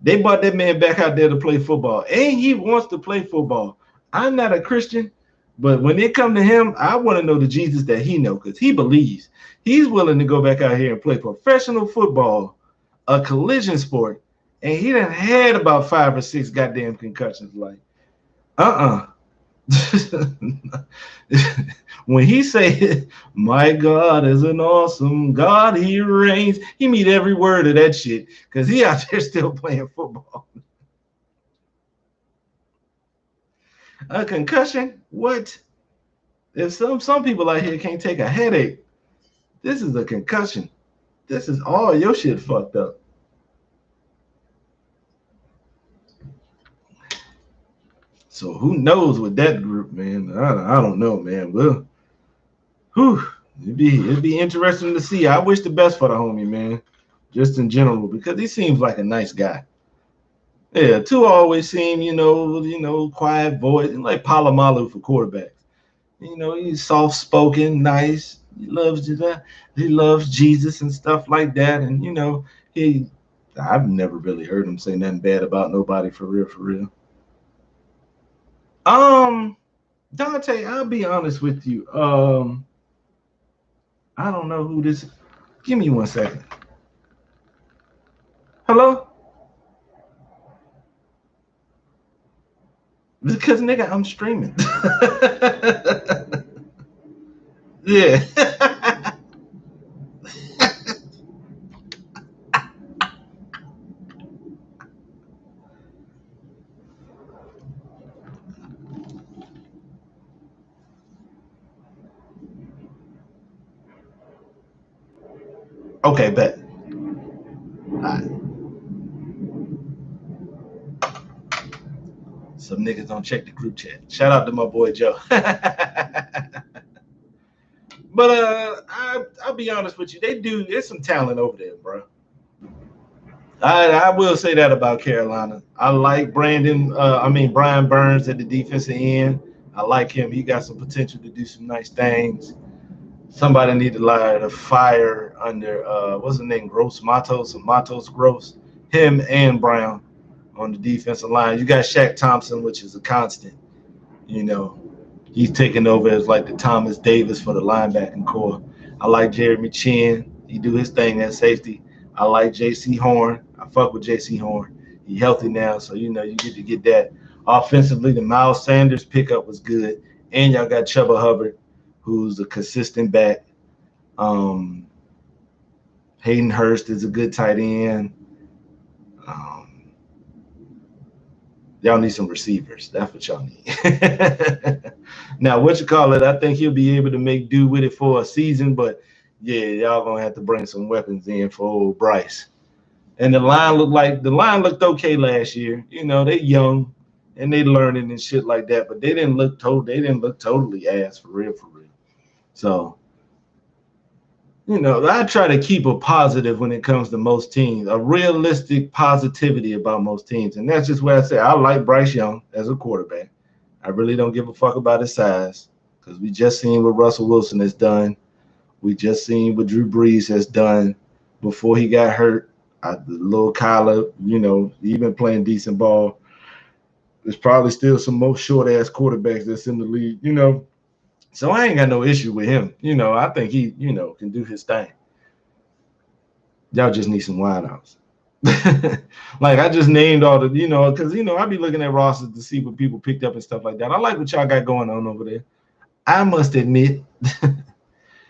They brought that man back out there to play football, and he wants to play football. I'm not a Christian, but when it comes to him, I want to know the Jesus that he knows because he believes. He's willing to go back out here and play professional football, a collision sport, and he done had about 5 or 6 goddamn concussions. Like, when he say, my God is an awesome God, he reigns, he mean every word of that shit because he out there still playing football. A concussion? What? If some people out here can't take a headache, this is a concussion. This is all your shit fucked up. So who knows with that group, man? I don't know, man. Well, it'd be interesting to see. I wish the best for the homie, man. Just in general, because he seems like a nice guy. Yeah, Tua always seem, quiet voice, and like Palomalu for quarterbacks. He's soft spoken, nice. He loves Jesus and stuff like that. And I've never really heard him say nothing bad about nobody for real. Dante, I'll be honest with you. I don't know who this. Give me 1 second. Hello? Because nigga, I'm streaming. Yeah. Okay, bet. All right. Some niggas don't check the group chat. Shout out to my boy Joe. But I'll be honest with you. There's some talent over there, bro. I will say that about Carolina. I like Brian Burns at the defensive end. I like him. He got some potential to do some nice things. Somebody need to light a fire under what's his name? Matos Gross. Him and Brown on the defensive line. You got Shaq Thompson, which is a constant. He's taking over as like the Thomas Davis for the linebacking core. I like Jeremy Chin. He do his thing at safety. I like J.C. Horn. I fuck with J.C. Horn. He healthy now, so you get to get that. Offensively, the Miles Sanders pickup was good, and y'all got Chuba Hubbard, who's a consistent back. Hayden Hurst is a good tight end. Y'all need some receivers. That's what y'all need. Now, what you call it? I think he'll be able to make do with it for a season, but yeah, y'all gonna have to bring some weapons in for old Bryce. And the line looked okay last year. You know, they young and they learning and shit like that, but they didn't look totally ass for real, for real. So, you know, I try to keep a positive when it comes to most teams, a realistic positivity about most teams. And that's just where I say I like Bryce Young as a quarterback. I really don't give a fuck about his size because we just seen what Russell Wilson has done. We just seen what Drew Brees has done before he got hurt. The little Kyler, you know, even playing decent ball. There's probably still some more short ass quarterbacks that's in the league, you know. So I ain't got no issue with him. You know, I think he, you know, can do his thing. Y'all just need some wideouts. Like I just named all the, you know, because you know I be looking at rosters to see what people picked up and stuff like that. I like what y'all got going on over there. I must admit,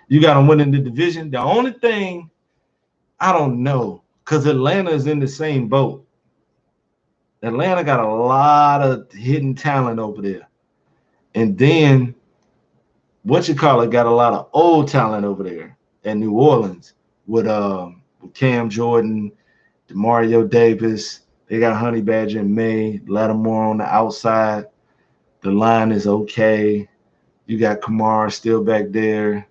you got them winning the division. The only thing I don't know, because Atlanta is in the same boat. Atlanta got a lot of hidden talent over there, and then what you call it got a lot of old talent over there in New Orleans with Cam Jordan, Demario Davis. They got Honey Badger and May, Lattimore on the outside. The line is okay. You got Kamara still back there.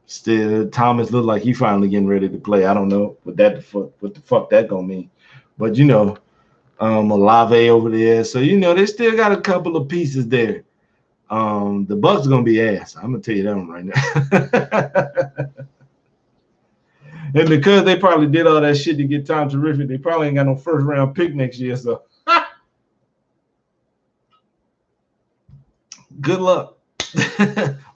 Still, Thomas looked like he finally getting ready to play. I don't know what the fuck that gonna mean, but you know, Olave over there. So you know, they still got a couple of pieces there. The Bucks gonna be ass. I'm gonna tell you that one right now. And because they probably did all that shit to get Tom Terrific, they probably ain't got no first round pick next year. So good luck,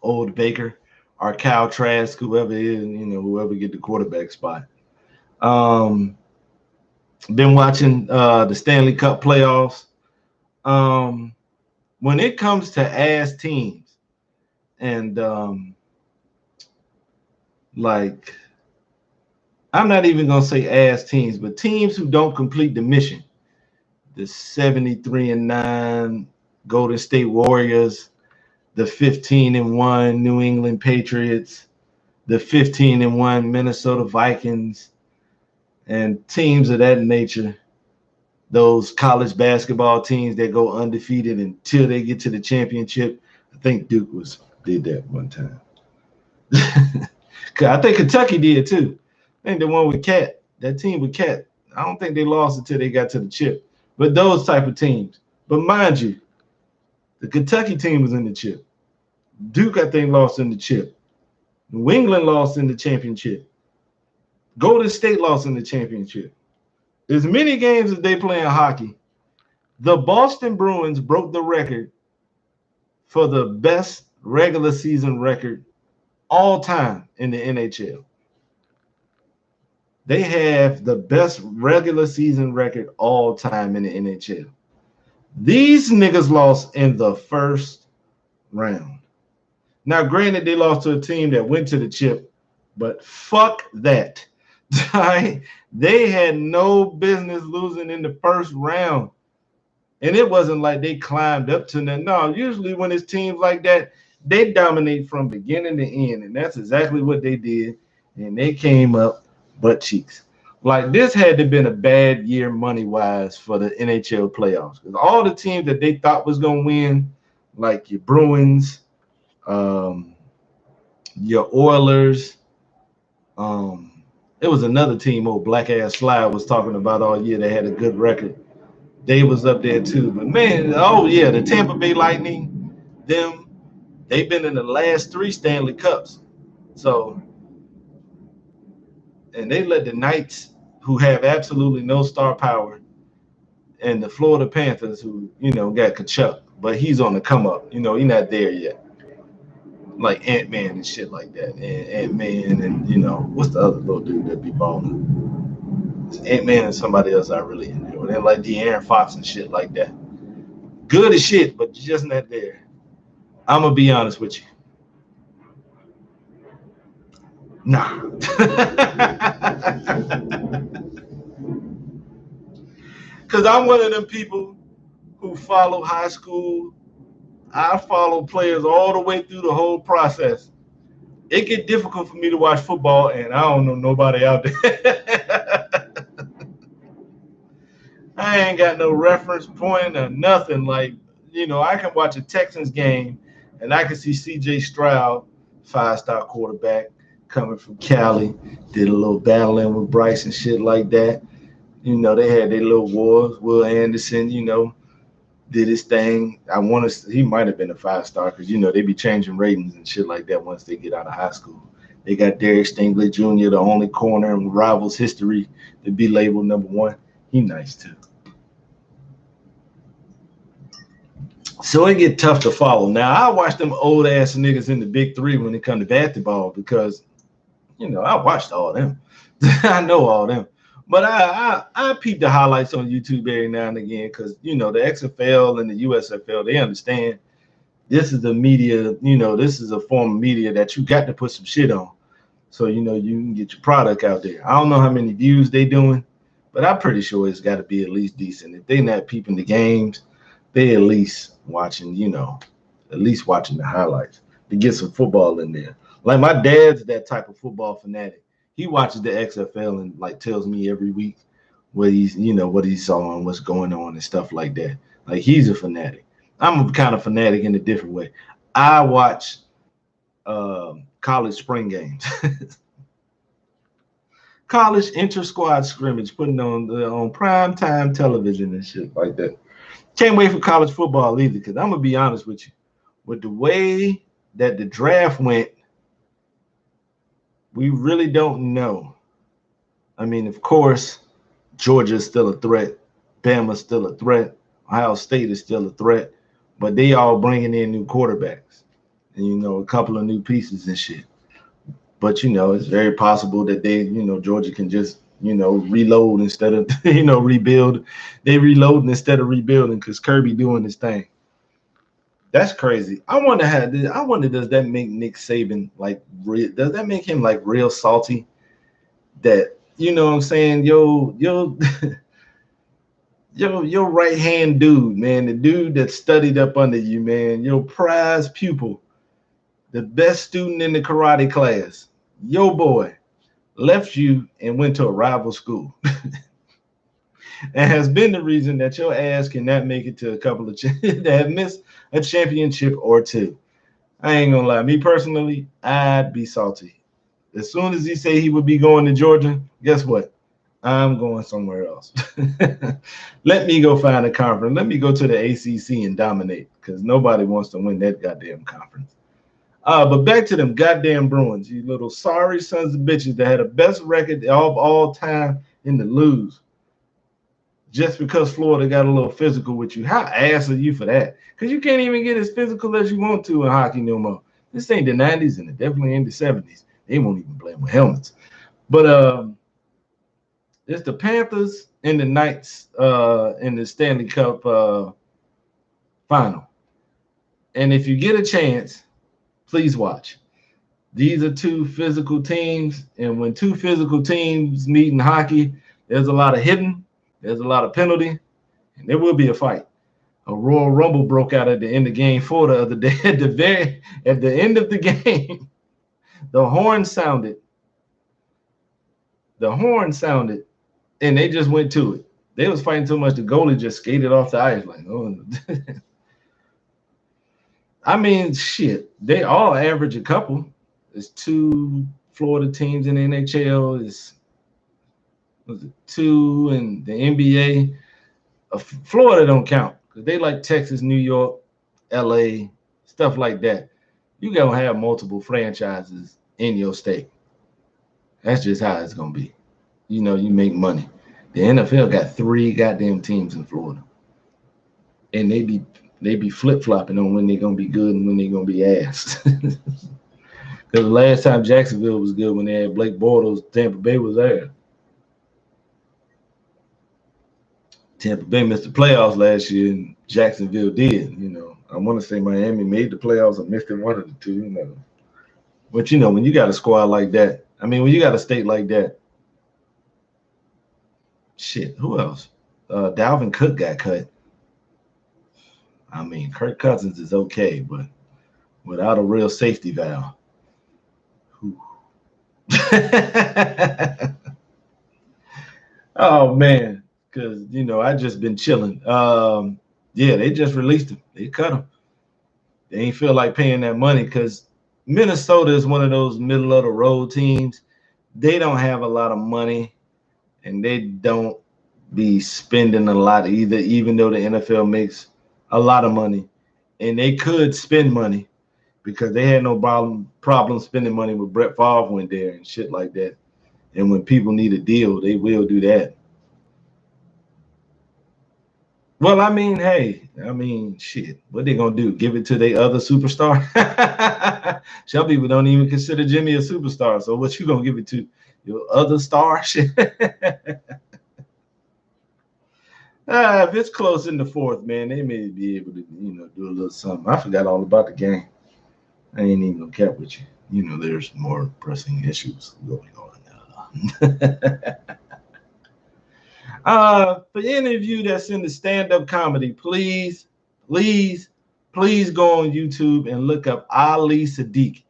old Baker, or Kyle Trask, whoever is, you know, whoever get the quarterback spot. Um, been watching the Stanley Cup playoffs. When it comes to ass teams, and like I'm not even gonna say ass teams, but teams who don't complete the mission. The 73-9 Golden State Warriors, the 15-1 New England Patriots, the 15-1 Minnesota Vikings, and teams of that nature. Those college basketball teams that go undefeated until they get to the championship. I think Duke did that one time. I think Kentucky did too. I think the one with Cat, that team with Cat. I don't think they lost until they got to the chip. But those type of teams. But mind you, the Kentucky team was in the chip. Duke, I think, lost in the chip. New England lost in the championship. Golden State lost in the championship. As many games as they play in hockey, the Boston Bruins broke the record for the best regular season record all time in the NHL. They have the best regular season record all time in the NHL. These niggas lost in the first round. Now, granted, they lost to a team that went to the chip, but fuck that. They had no business losing in the first round. And it wasn't like they climbed up to them. No, usually when it's teams like that, they dominate from beginning to end. And that's exactly what they did. And they came up butt cheeks. Like this had to have been a bad year money-wise for the NHL playoffs. Because all the teams that they thought was going to win, like your Bruins, your Oilers, it was another team old black ass Slide was talking about all year. They had a good record. They was up there too. But man, oh yeah, the Tampa Bay Lightning, they've been in the last 3 Stanley Cups. So, and they let the Knights, who have absolutely no star power, and the Florida Panthers, who, you know, got Kachuk, but he's on the come up. You know, he's not there yet. Like Ant-Man and shit like that. And Ant-Man and, you know, what's the other little dude that be balling? It's Ant-Man and somebody else I really enjoy. They're like De'Aaron Fox and shit like that. Good as shit, but just not there. I'm going to be honest with you. Nah. Because because I'm one of them people who follow high school. I follow players all the way through the whole process. It get difficult for me to watch football, and I don't know nobody out there. I ain't got no reference point or nothing. Like, I can watch a Texans game, and I can see C.J. Stroud, five-star quarterback, coming from Cali, did a little battling with Bryce and shit like that. They had their little wars. Will Anderson, did his thing. He might have been a five-star because they be changing ratings and shit like that once they get out of high school. They got Derek Stingley Jr., the only corner in Rivals history to be labeled number one. He nice too. So it get tough to follow. Now I watch them old ass niggas in the big three when it come to basketball because I watched all them. I know all them. But I peep the highlights on YouTube every now and again because the XFL and the USFL, they understand this is the media, this is a form of media that you got to put some shit on. So you can get your product out there. I don't know how many views they doing, but I'm pretty sure it's got to be at least decent. If they not peeping the games, they at least watching, at least watching the highlights to get some football in there. Like my dad's that type of football fanatic. He watches the XFL and like tells me every week what what he saw and what's going on and stuff like that. Like he's a fanatic. I'm a kind of fanatic in a different way. I watch college spring games. College inter-squad scrimmage, putting on prime time television and shit like that. Can't wait for college football either, because I'm gonna be honest with you. With the way that the draft went, we really don't know. I mean, of course, Georgia's still a threat. Bama's still a threat. Ohio State is still a threat. But they all bringing in new quarterbacks and, a couple of new pieces and shit. But, it's very possible that Georgia can just, reload instead of, rebuild. They reloading instead of rebuilding because Kirby doing his thing. That's crazy. I wonder, does that make Nick Saban does that make him like real salty? That, what I'm saying, yo, your right hand dude, man, the dude that studied up under you, man, your prize pupil, the best student in the karate class, your boy left you and went to a rival school. And has been the reason that your ass cannot make it to a couple of that have missed a championship or two. I ain't gonna lie. Me personally, I'd be salty. As soon as he say he would be going to Georgia, guess what? I'm going somewhere else. Let me go find a conference. Let me go to the ACC and dominate because nobody wants to win that goddamn conference. But back to them goddamn Bruins, you little sorry sons of bitches that had the best record of all time in the lose. Just because Florida got a little physical with you. How ass are you for that? Because you can't even get as physical as you want to in hockey no more. This ain't the 90s and it definitely ain't the 70s. They won't even play with helmets. But it's the Panthers and the Knights in the Stanley Cup final. And if you get a chance, please watch. These are two physical teams. And when two physical teams meet in hockey, there's a lot of hitting. There's a lot of penalty, and there will be a fight. A Royal Rumble broke out at the end of Game 4 the other day. At the end of the game, the horn sounded. And they just went to it. They was fighting so much the goalie just skated off the ice like, oh. I mean, shit. They all average a couple. There's two Florida teams in the NHL. Was it two in the NBA? Florida don't count because they like Texas, New York, LA, stuff like that. You gonna have multiple franchises in your state. That's just how it's gonna be. You make money. The NFL got 3 goddamn teams in Florida, and they be flip flopping on when they're gonna be good and when they're gonna be ass. Because the last time Jacksonville was good when they had Blake Bortles, Tampa Bay was there. Tampa Bay missed the playoffs last year, and Jacksonville did. I want to say Miami made the playoffs or missed it, one of the two. But when you got a squad like that, when you got a state like that, shit, who else? Dalvin Cook got cut. I mean, Kirk Cousins is okay, but without a real safety valve. Oh man, because I just been chilling. Yeah, they just released him. They cut him. They ain't feel like paying that money because Minnesota is one of those middle of the road teams. They don't have a lot of money, and they don't be spending a lot either. Even though the NFL makes a lot of money, and they could spend money because they had no problem spending money with Brett Favre went there and shit like that. And when people need a deal, they will do that. Well, I mean, hey, shit. What they gonna do? Give it to their other superstar? Some people don't even consider Jimmy a superstar. So what you gonna give it to? Your other star? Shit. If it's close in the fourth, man, they may be able to, do a little something. I forgot all about the game. I ain't even gonna cap with you. There's more pressing issues going on now. For any of you that's into stand-up comedy, please, please, please go on YouTube and look up Ali Siddiq,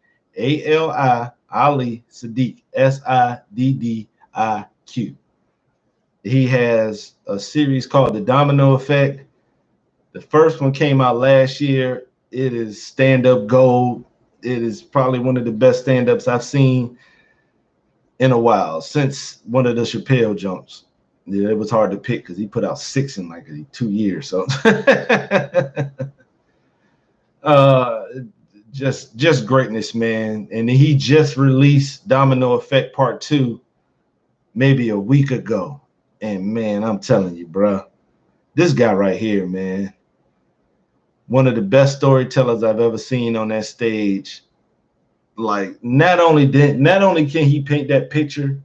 Ali Siddiq, Siddiq. He has a series called The Domino Effect. The first one came out last year. It is stand-up gold. It is probably one of the best stand-ups I've seen in a while, since one of the Chappelle jumps. Yeah, it was hard to pick because he put out 6 in like 2 years. So just greatness, man. And he just released Domino Effect Part 2 maybe a week ago. And man, I'm telling you, bro, this guy right here, man, one of the best storytellers I've ever seen on that stage. Like, not only can he paint that picture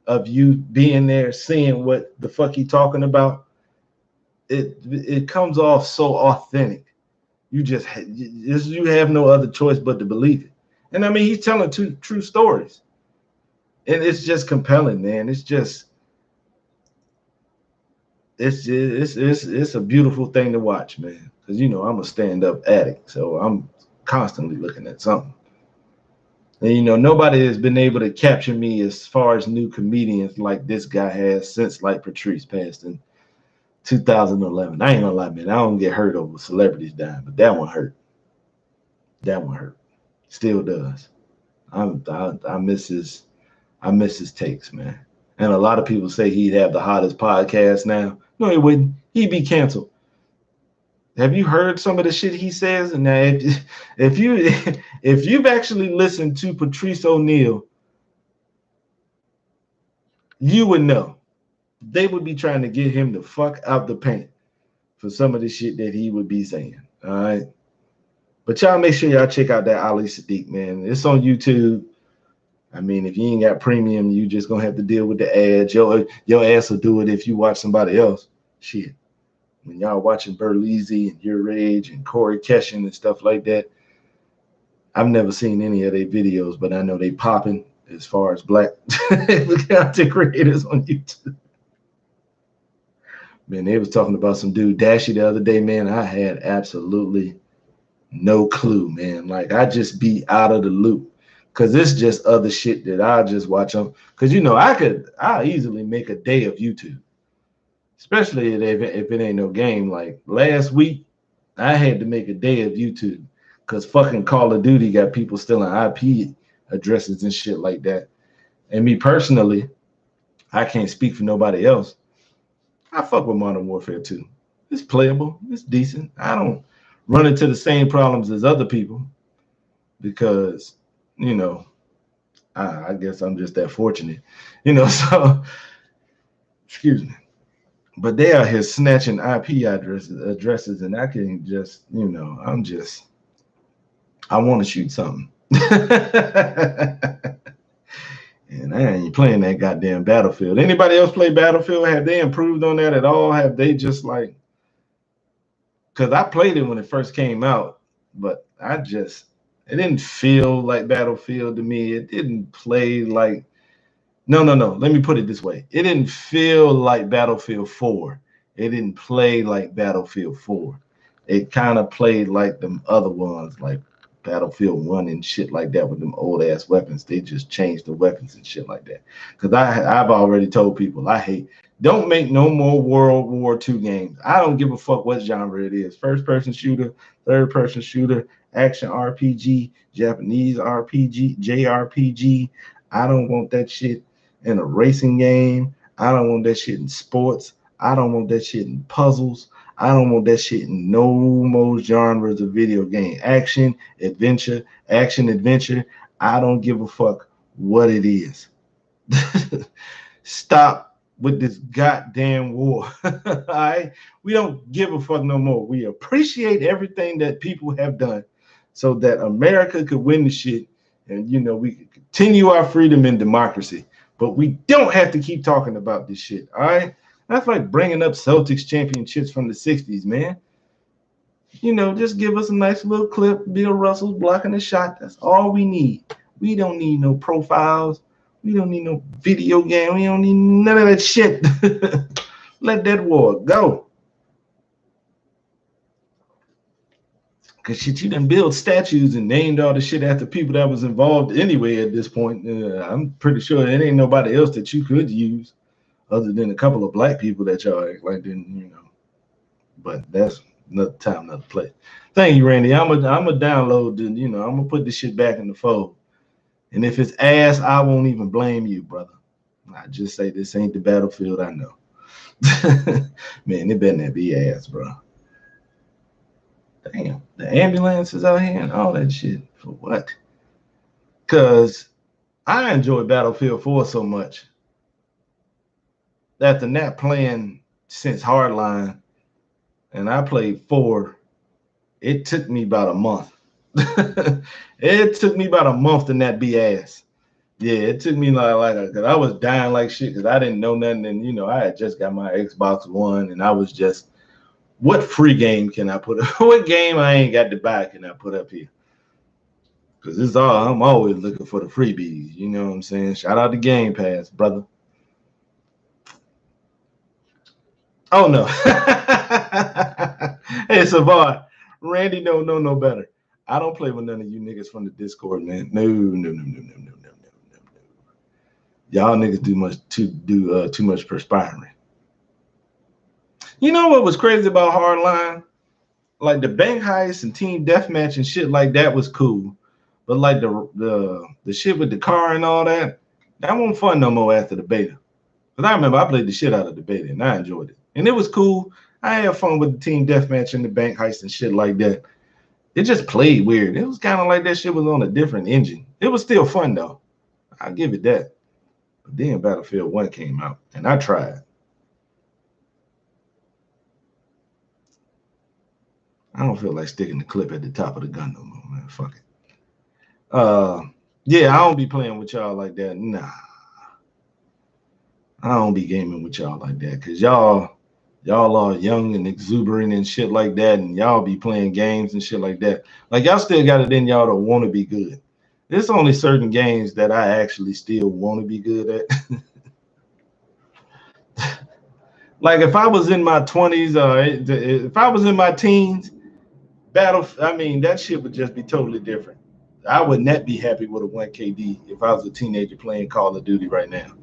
of you being there, seeing what the fuck he talking about, it comes off so authentic. You have no other choice but to believe it. And I mean, he's telling true stories, and it's just compelling, man. It's a beautiful thing to watch, man. Because I'm a stand-up addict, so I'm constantly looking at something. And nobody has been able to capture me as far as new comedians like this guy has since like Patrice passed in 2011. I ain't gonna lie, man. I don't get hurt over celebrities dying, but that one hurt. That one hurt. Still does. I miss his takes, man. And a lot of people say he'd have the hottest podcast now. No, he wouldn't. He'd be canceled. Have you heard some of the shit he says? And now, if you've actually listened to Patrice O'Neal, you would know. They would be trying to get him the fuck out the paint for some of the shit that he would be saying. All right. But y'all make sure y'all check out that Ali Siddiq, man. It's on YouTube. I mean, if you ain't got premium, you just gonna have to deal with the ads. Your ass will do it if you watch somebody else. Shit. When y'all watching Berleezy and Your Age and Corey Keshin and stuff like that, I've never seen any of their videos, but I know they popping as far as black content creators on YouTube. Man, they was talking about some dude Dashy the other day, man. I had absolutely no clue, man. Like, I just be out of the loop because it's just other shit that I just watch on. Because I easily make a day of YouTube. Especially if it ain't no game. Like last week, I had to make a day of YouTube because fucking Call of Duty got people stealing IP addresses and shit like that. And me personally, I can't speak for nobody else. I fuck with Modern Warfare 2. It's playable. It's decent. I don't run into the same problems as other people because, I guess I'm just that fortunate. So, excuse me. But they are here snatching IP addresses, and I can just, I want to shoot something. And I ain't playing that goddamn Battlefield. Anybody else play Battlefield? Have they improved on that at all? Have they just like, because I played it when it first came out, but it didn't feel like Battlefield to me. It didn't play like, no. Let me put it this way. It didn't feel like Battlefield 4. It didn't play like Battlefield 4. It kind of played like them other ones, like Battlefield 1 and shit like that with them old ass weapons. They just changed the weapons and shit like that. Because I've already told people don't make no more World War II games. I don't give a fuck what genre it is. First person shooter, third person shooter, action RPG, Japanese RPG, JRPG. I don't want that shit in a racing game. I don't want that shit in sports. I don't want that shit in puzzles. I don't want that shit in no more genres of video game. Action, adventure, action, adventure. I don't give a fuck what it is. Stop with this goddamn war. All right? We don't give a fuck no more. We appreciate everything that people have done so that America could win the shit and, we could continue our freedom and democracy. But we don't have to keep talking about this shit. All right? That's like bringing up Celtics championships from the 60s, man. Just give us a nice little clip. Bill Russell's blocking a shot. That's all we need. We don't need no profiles. We don't need no video game. We don't need none of that shit. Let that war go. Because shit, you done build statues and named all the shit after people that was involved anyway at this point. I'm pretty sure there ain't nobody else that you could use other than a couple of black people that y'all act like didn't, But that's another time, another place. Thank you, Randy. I'm a download, I'm gonna put this shit back in the fold. And if it's ass, I won't even blame you, brother. I just say this ain't the battlefield I know. Man, it better not be ass, bro. Damn, the ambulance is out here and all that shit. For what? Because I enjoy Battlefield 4 so much. After not playing since Hardline, and I played 4, it took me about a month. It took me about a month to not be ass. Yeah, it took me because I was dying like shit because I didn't know nothing. And, I had just got my Xbox One and I was just, what free game can I put up? What game I ain't got to buy can I put up here? Because I'm always looking for the freebies. You know what I'm saying? Shout out to Game Pass, brother. Oh, no. Hey, Savard. Randy don't know no better. I don't play with none of you niggas from the Discord, man. No. Y'all niggas do too much perspiring. You know what was crazy about Hardline? Like the bank heist and team deathmatch and shit like that was cool. But like the shit with the car and all that wasn't fun no more after the beta. Because I remember I played the shit out of the beta and I enjoyed it. And it was cool. I had fun with the team deathmatch and the bank heist and shit like that. It just played weird. It was kind of like that shit was on a different engine. It was still fun though. I'll give it that. But then Battlefield 1 came out and I tried. I don't feel like sticking the clip at the top of the gun no more, man. Fuck it. Yeah, I don't be playing with y'all like that. Nah. I don't be gaming with y'all like that because y'all are young and exuberant and shit like that, and y'all be playing games and shit like that. Like y'all still got it in y'all to want to be good. There's only certain games that I actually still want to be good at. Like if I was in my 20s or if I was in my teens, that shit would just be totally different. I would not be happy with a 1KD if I was a teenager playing Call of Duty right now.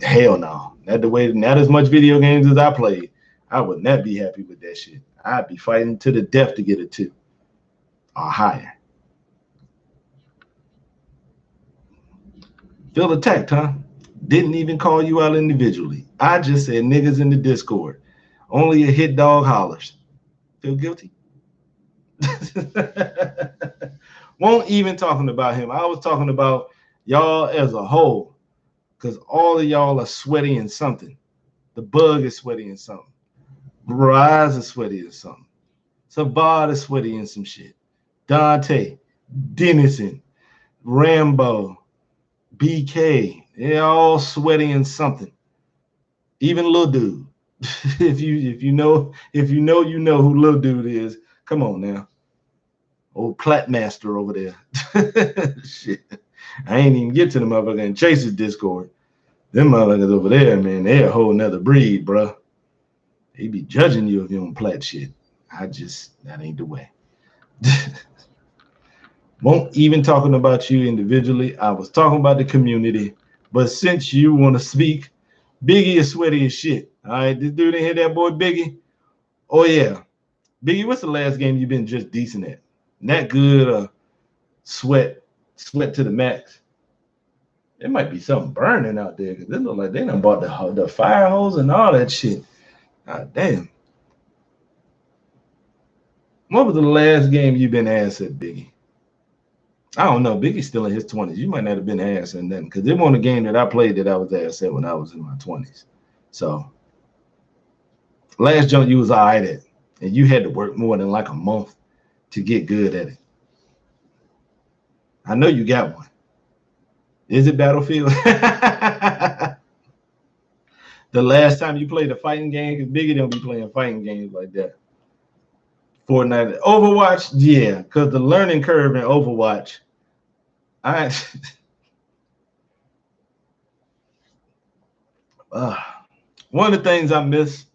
Hell no. Not as much video games as I played. I would not be happy with that shit. I'd be fighting to the death to get a 2 or higher. Feel attacked, huh? Didn't even call you out individually. I just said niggas in the Discord. Only a hit dog hollers. Feel guilty? Won't even talking about him. I was talking about y'all as a whole. Because all of y'all are sweaty in something. The bug is sweaty in something. Rise is sweaty in something. Savard is sweaty in some shit. Dante, Denison, Rambo, BK, they're all sweaty in something. Even Lil Dude. if you know who Lil Dude is, come on now. Old Platmaster over there. Shit. I ain't even get to the motherfucker in Chase's Discord. Them motherfuckers over there, man, they're a whole nother breed, bro. They be judging you if you don't plat shit. That ain't the way. Won't even talking about you individually. I was talking about the community. But since you want to speak, Biggie is sweaty as shit. All right, this dude didn't hear that boy Biggie. Oh yeah, Biggie, what's the last game you've been just decent at? Not good, sweat to the max. It might be something burning out there because it look like they done bought the fire hose and all that shit. God damn. What was the last game you been ass at, Biggie? I don't know. Biggie's still in his 20s. You might not have been ass in then because it wasn't a game that I played that I was ass at when I was in my 20s. So last jump you was all right at, and you had to work more than like a month to get good at it. I know you got one. Is it Battlefield? The last time you played a fighting game, because Biggie don't be playing fighting games like that. Fortnite, Overwatch, yeah, because the learning curve in Overwatch. One of the things I missed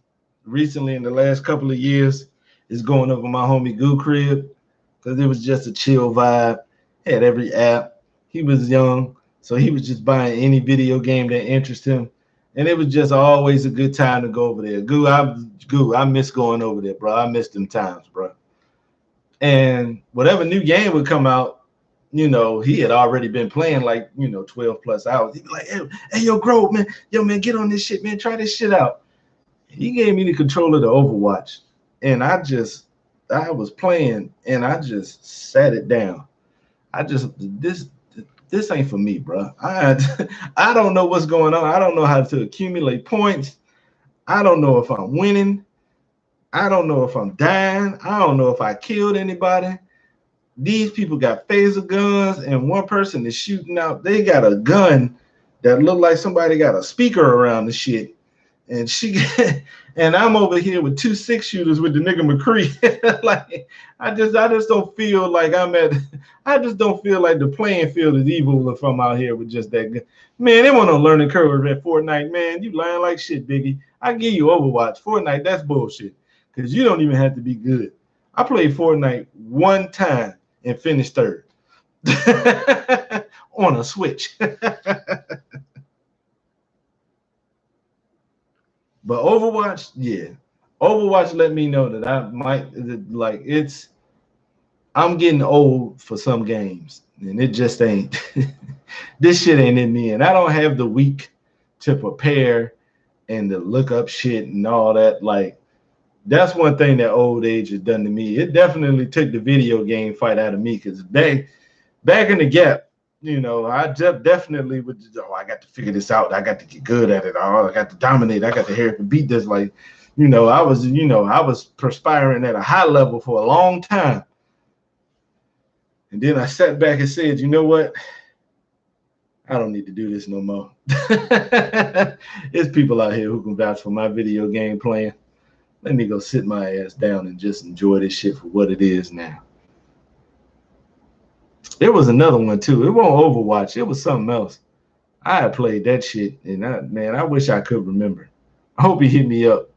recently in the last couple of years is going over my homie Goo crib because it was just a chill vibe. Had every app. He was young, so he was just buying any video game that interested him, and it was just always a good time to go over there. Goo, I miss going over there, bro. I miss them times, bro. And whatever new game would come out, you know, he had already been playing like, 12 plus hours. He'd be like, hey, yo, Grove, man, get on this shit, man. Try this shit out. He gave me the controller to Overwatch, and I was playing, and I just sat it down. This ain't for me, bro. I don't know what's going on. I don't know how to accumulate points. I don't know if I'm winning. I don't know if I'm dying. I don't know if I killed anybody. These people got phaser guns, and one person is shooting out. They got a gun that looked like somebody got a speaker around the shit. And I'm over here with 2 6-shooters with the nigga McCree. Like I just don't feel like I just don't feel like the playing field is evil if I'm out here with just that good. Man, they want to learn the curve at Fortnite, man. You lying like shit, Biggie. I give you Overwatch. Fortnite, that's bullshit. Because you don't even have to be good. I played Fortnite one time and finished third on a Switch. But Overwatch, yeah. Overwatch let me know that I might I'm getting old for some games, and it just ain't. This shit ain't in me, and I don't have the week to prepare and to look up shit and all that. Like, that's one thing that old age has done to me. It definitely took the video game fight out of me because back in the gap, I just definitely would. I got to figure this out. I got to get good at it. I got to dominate. I got to hear it beat this. Like, I was perspiring at a high level for a long time. And then I sat back and said, you know what? I don't need to do this no more. There's people out here who can vouch for my video game playing. Let me go sit my ass down and just enjoy this shit for what it is now. There was another one too. It wasn't Overwatch. It was something else. I had played that shit, and I wish I could remember. I hope he hit me up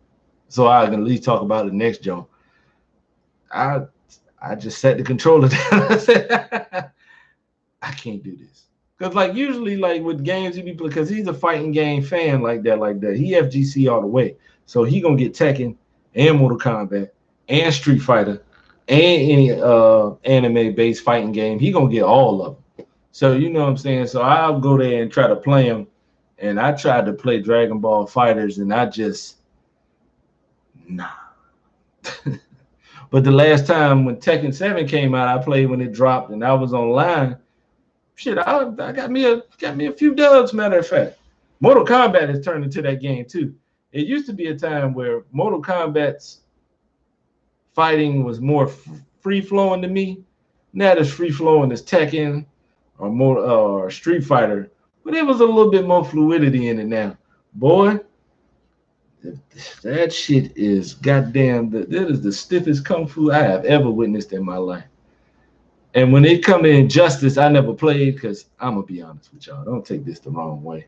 so I can at least talk about it next jump. I just set the controller down. I said, I can't do this. Because like usually like with games, because he's a fighting game fan like that. He FGC all the way. So he gonna get Tekken and Mortal Kombat and Street Fighter and any anime-based fighting game. He gonna get all of them. So you know what I'm saying? So I'll go there and try to play them. And I tried to play Dragon Ball Fighters, and I just nah. But the last time when Tekken 7 came out, I played when it dropped, and I was online. Shit, I got me a few dubs. Matter of fact, Mortal Kombat has turned into that game too. It used to be a time where Mortal Kombat's fighting was more free flowing to me. Not as free flowing as Tekken or Street Fighter, but it was a little bit more fluidity in it now. Boy, that shit is goddamn. That is the stiffest kung fu I have ever witnessed in my life. And when it come to Injustice, I never played because I'm gonna be honest with y'all. Don't take this the wrong way.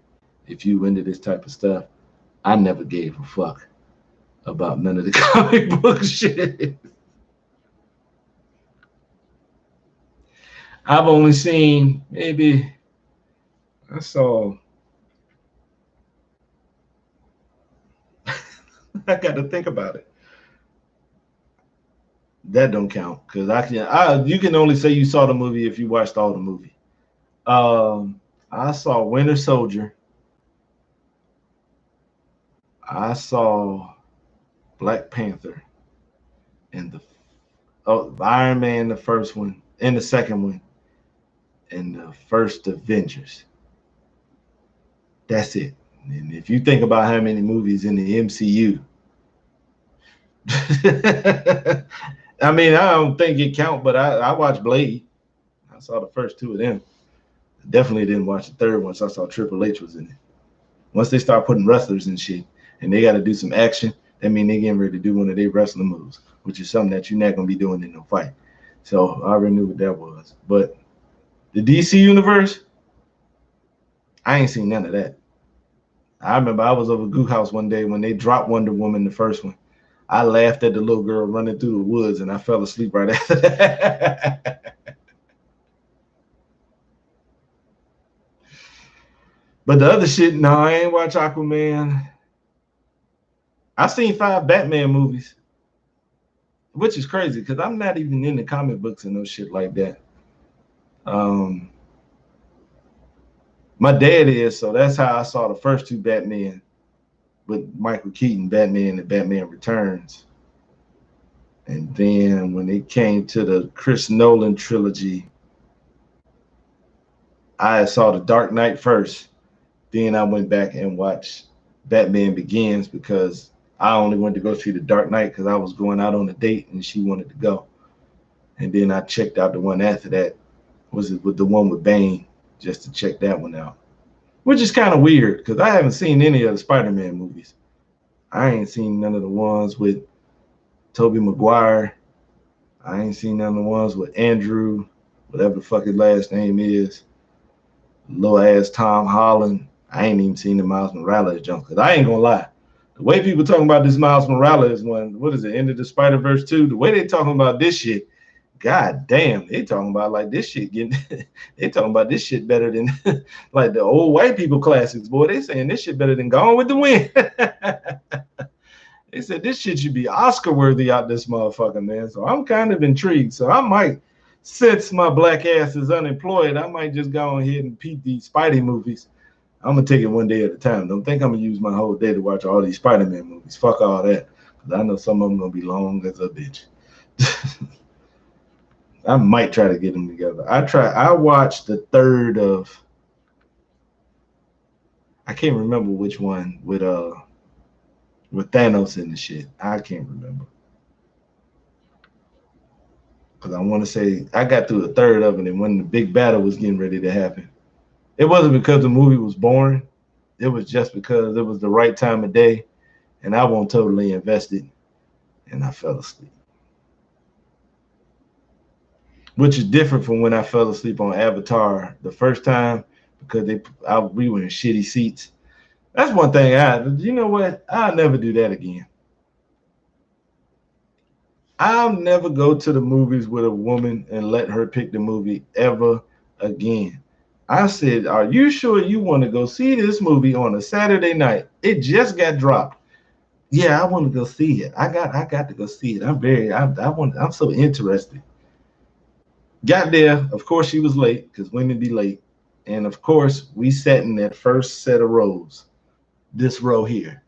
If you into this type of stuff, I never gave a fuck about none of the comic book shit. I've only seen maybe I saw. I got to think about it. That don't count because you can only say you saw the movie if you watched all the movie. I saw Winter Soldier. I saw Black Panther and Iron Man, the first one, and the second one, and the first Avengers. That's it. And if you think about how many movies in the MCU, I mean, I don't think it count, but I watched Blade. I saw the first two of them. Definitely didn't watch the third one, so I saw Triple H was in it. Once they start putting wrestlers and shit, and they got to do some action, that means they getting ready to do one of their wrestling moves, which is something that you're not gonna be doing in no fight. So I already knew what that was. But the DC universe, I ain't seen none of that. I remember I was over Gook House one day when they dropped Wonder Woman, the first one. I laughed at the little girl running through the woods, and I fell asleep right after that. But the other shit, no, I ain't watch Aquaman. I've seen 5 Batman movies, which is crazy because I'm not even in the comic books and no shit like that. My dad is, so that's how I saw the first 2 Batman with Michael Keaton, Batman and Batman Returns. And then when it came to the Chris Nolan trilogy, I saw The Dark Knight first. Then I went back and watched Batman Begins because I only went to go see The Dark Knight because I was going out on a date and she wanted to go. And then I checked out the one after that, was it with the one with Bane, just to check that one out. Which is kind of weird because I haven't seen any of the Spider-Man movies. I ain't seen none of the ones with Tobey Maguire. I ain't seen none of the ones with Andrew, whatever the fuck his last name is. Little ass Tom Holland. I ain't even seen the Miles Morales jump because I ain't gonna lie. The way people talking about this Miles Morales one, what is it, End of the Spider-Verse 2? The way they talking about this shit, god damn, they talking about like this shit getting, they talking about this shit better than like the old white people classics, boy. They saying this shit better than Gone with the Wind. They said this shit should be Oscar worthy out this motherfucker, man. So I'm kind of intrigued. So I might, since my black ass is unemployed, I might just go ahead and peep these Spidey movies. I'm gonna take it one day at a time. Don't think I'm gonna use my whole day to watch all these Spider-Man movies. Fuck all that. Because I know some of them gonna be long as a bitch. I might try to get them together. I watched the third of, I can't remember which one with Thanos in the shit. I can't remember. Because I want to say I got through the third of it, and when the big battle was getting ready to happen, it wasn't because the movie was boring. It was just because it was the right time of day, and I wasn't totally invested, and I fell asleep. Which is different from when I fell asleep on Avatar the first time because we were in shitty seats. That's one thing you know what? I'll never do that again. I'll never go to the movies with a woman and let her pick the movie ever again. I said, are you sure you want to go see this movie on a Saturday night? It just got dropped. Yeah, I want to go see it. I got to go see it. I'm so interested. Got there. Of course, she was late because women be late. And of course, we sat in that first set of rows, this row here.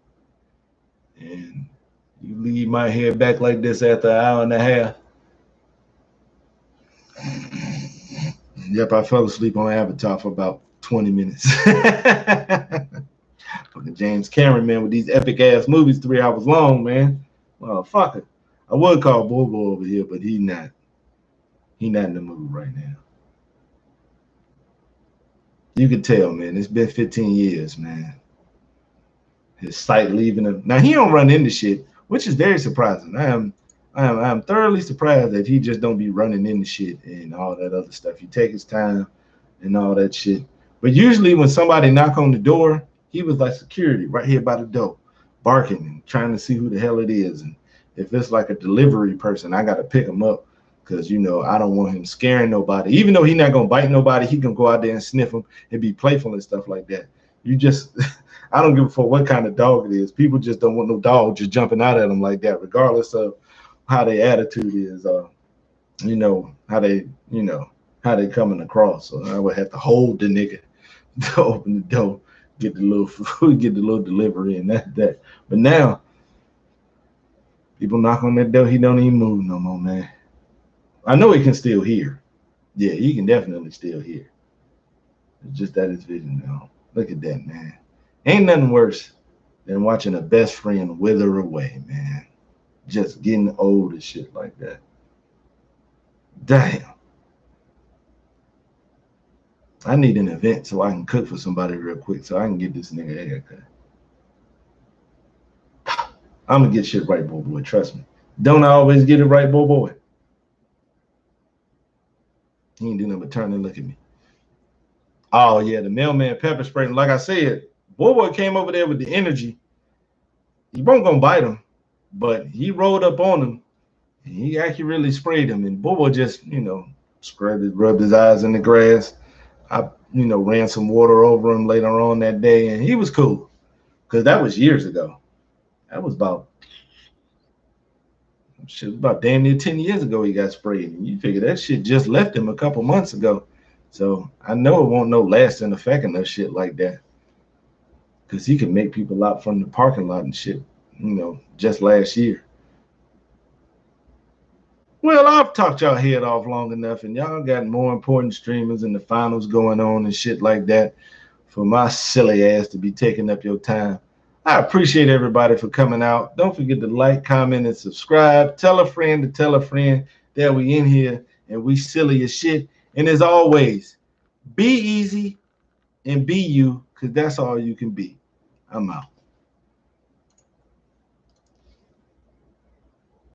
And you leave my hair back like this after an hour and a half. Yep, I fell asleep on Avatar for about 20 minutes. Fucking James Cameron, man, with these epic ass movies, 3 hours long, man. Motherfucker. I would call Bobo over here, but he not. He not in the mood right now. You can tell, man. It's been 15 years, man. His sight leaving him. Now he don't run into shit, which is very surprising. I am thoroughly surprised that he just don't be running into shit and all that other stuff. He take his time and all that shit. But usually when somebody knock on the door, he was like security right here by the door. barking and trying to see who the hell it is. And if it's like a delivery person, I got to pick him up because, you know, I don't want him scaring nobody. Even though he's not going to bite nobody, he can go out there and sniff them and be playful and stuff like that. You just, I don't give a fuck what kind of dog it is. People just don't want no dog just jumping out at them like that, regardless of how their attitude is, you know, how they, you know, how they coming across. So I would have to hold the nigga to open the door, get the little food, get the little delivery and that. But now, people knock on that door, he don't even move no more, man. I know he can still hear. Yeah, he can definitely still hear. It's just that his vision now. Look at that, man. Ain't nothing worse than watching a best friend wither away, man. Just getting old and shit like that. Damn. I need an event so I can cook for somebody real quick so I can get this nigga a haircut. I'm gonna get shit right, boy. Trust me. Don't I always get it right, boy? He ain't do nothing but turn and look at me. Oh yeah, the mailman pepper spray. Like I said, boy came over there with the energy. He wasn't gonna bite him, but he rolled up on him. And he actually really sprayed him, and boy just, you know, rubbed his eyes in the grass. I, you know, ran some water over him later on that day, and he was cool because that was years ago. That was about shit, about damn near 10 years ago he got sprayed. And you figure that shit just left him a couple months ago. So I know it won't no lasting effect and no shit like that. Because he could make people out from the parking lot and shit, you know, just last year. Well, I've talked y'all head off long enough, and y'all got more important streamers and the finals going on and shit like that for my silly ass to be taking up your time. I appreciate everybody for coming out. Don't forget to like, comment, and subscribe. Tell a friend to tell a friend that we in here and we silly as shit. And as always, be easy and be you, because that's all you can be. I'm out.